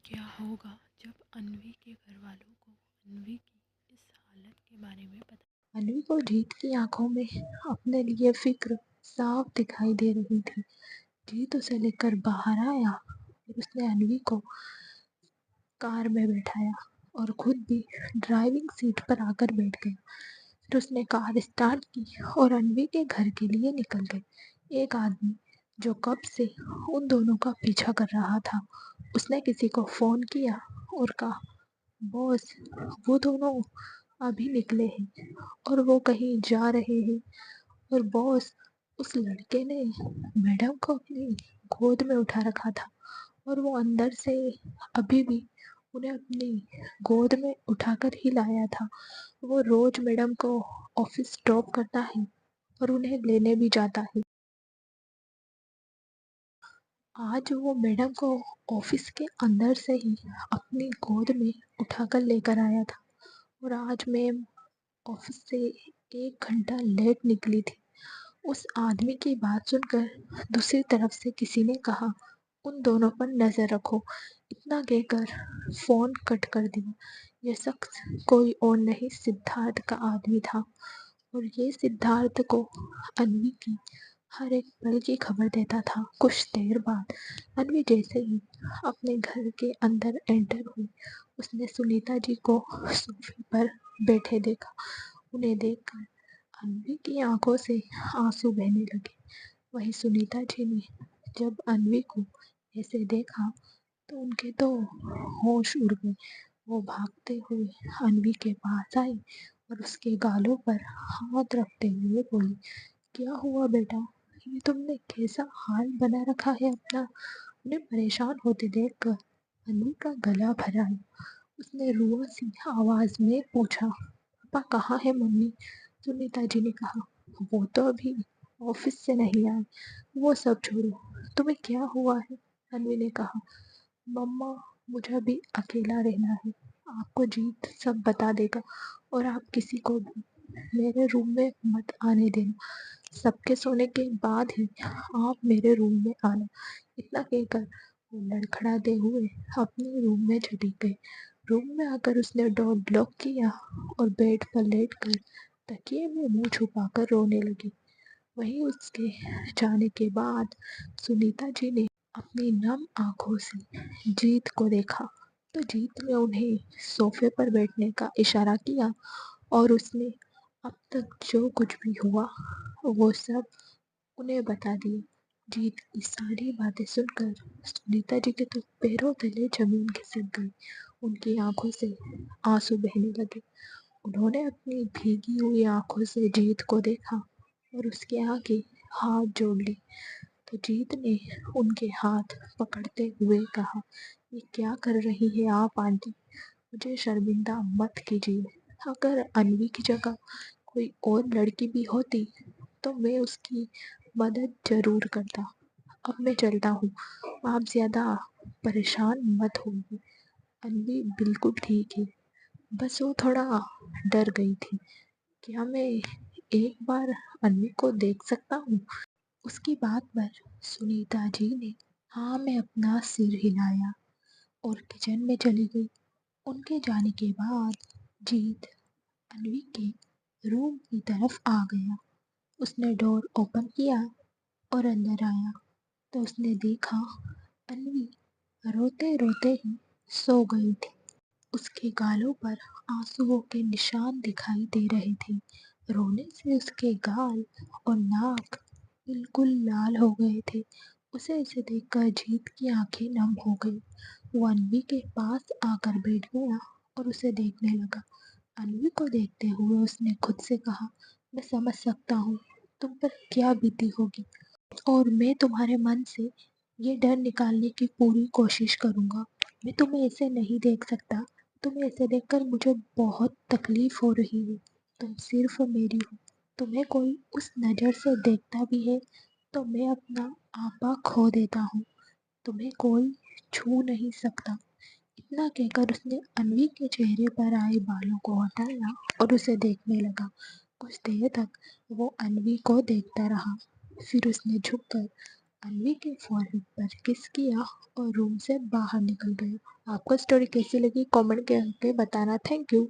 B: क्या होगा जब अन्वी के घर वालों को अन्वी की इस हालत के बारे में पता।
A: अन्वी को जीत की आंखों में अपने लिए फिक्र साफ दिखाई दे रही थी। जीत उसे लेकर बाहर आया और उसने अन्वी को कार में बैठाया और खुद भी ड्राइविंग सीट पर आकर बैठ गया। फिर उसने कार स्टार्ट की और अन्वी के घर के लिए निकल गए। एक आदमी जो कब से उन दोनों का पीछा कर रहा था, उसने किसी को फोन किया और कहा, बॉस, वो दोनों अभी निकले हैं और वो कहीं जा रहे हैं। और बॉस, उस लड़के ने मैडम को अपनी गोद में उठा रखा था और वो अंदर से अभी भी उन्हें अपनी गोद में उठाकर ही लाया था। वो रोज मैडम को ऑफिस ड्रॉप करता है और उन्हें लेने भी जाता है। आज वो मैडम को ऑफिस के अंदर से ही अपनी गोद में उठाकर लेकर आया था और आज मैम ऑफिस से 1 घंटा लेट निकली थी। उस आदमी की बात सुनकर दूसरी तरफ से किसी ने कहा, उन दोनों पर नजर रखो। इतना कहकर फोन कट कर दिया। यह शख्स कोई और नहीं, सिद्धार्थ का आदमी था और ये सिद्धार्थ को अन्वी की हर एक पल की खबर देता था। कुछ देर बाद अन्वी जैसे ही अपने घर के अंदर एंटर हुई, उसने सुनीता जी को सोफे पर बैठे देखा। उन्हें देखकर अन्वी की आंखों से आंसू बहने लगे। वहीं सुनीता जी ने जब अन्वी को ऐसे देखा तो उनके तो होश उड़ गए। वो भागते हुए अन्वी के पास आई और उसके गालों पर हाथ रखते हुए बोली, क्या हुआ बेटा? ये तुमने कैसा हाल बना रखा है अपना? उन्हें परेशान होते देखकर अन्वी का गला भरा है। उसने रुआ सी आवाज में पूछा, पापा कहाँ है मम्मी? सुनीता जी ने कहा, वो तो अभी ऑफिस से नहीं आए। वो सब छोड़ो, तुम्हें क्या हुआ है? अन्वी ने कहा, मम्मा, मुझे अभी अकेला रहना है। आपको जीत सब बता देगा और आप किसी को भी मेरे रूम में मत आने देना। सबके सोने के बाद ही आप मेरे रूम में आना। इतना कहकर वो लड़खड़ाते हुए अपने रूम में चली गई। रूम में आकर उसने डोर लॉक किया और बेड पर लेटकर तकिए में मुंह छुपाकर रोने लगी। वहीं उसके जाने के बाद सुनीता जी ने अपनी नम आंखों से जीत को देखा तो जीत ने उन्हें सोफे पर बैठने का इशारा किया और उसने अब तक जो कुछ भी हुआ वो सब उन्हें बता दिया। जीत की सारी बातें सुनकर सुनीता जी के तो पैरों तले जमीन खिसक गई। उनकी आंखों से आंसू बहने लगे। उन्होंने अपनी भीगी हुई आंखों से जीत को देखा और उसके आगे हाथ जोड़ ली। तो जीत ने उनके हाथ पकड़ते हुए कहा, ये क्या कर रही है आप आंटी? मुझे शर्मिंदा मत कीजिए। अगर अन्वी की जगह कोई और लड़की भी होती तो मैं उसकी मदद जरूर करता। अब मैं चलता हूँ, आप ज्यादा परेशान मत होइए। अन्वी बिल्कुल ठीक है, बस वो थोड़ा डर गई थी। क्या मैं एक बार अन्वी को देख सकता हूँ? उसकी बात पर सुनीता जी ने हाँ में अपना सिर हिलाया। और किचन में चली गई। उनके जाने के बाद जीत अन्वी के रूम की तरफ आ गया। उसने डोर ओपन किया और अंदर आया तो उसने देखा अन्वी रोते रोते ही सो गई थी। उसके गालों पर आंसुओं के निशान दिखाई दे रहे थे। रोने से उसके गाल और नाक बिल्कुल लाल हो गए थे। उसे इसे देखकर जीत की आंखें नम हो गई। वो अन्वी के पास आकर बैठ गया और उसे देखने लगा। अन्वी को देखते हुए उसने खुद से कहा, मैं समझ सकता हूँ तुम पर क्या बीती होगी और मैं तुम्हारे मन से ये डर निकालने की पूरी कोशिश करूँगा। मैं तुम्हें ऐसे नहीं देख सकता। तुम्हें ऐसे देखकर मुझे बहुत तकलीफ हो रही है। तुम सिर्फ मेरी हो। तुम्हें कोई उस नज़र से देखता भी है तो मैं अपना आपा खो देता हूँ। तुम्हें कोई छू नहीं सकता। इतना कहकर उसने अन्वी के चेहरे पर आए बालों को हटाया और उसे देखने लगा। कुछ देर तक वो अन्वी को देखता रहा। फिर उसने झुककर अन्वी के फॉरहेड पर किस किया और रूम से बाहर निकल गया। आपको स्टोरी कैसी लगी कमेंट करके बताना। Thank you.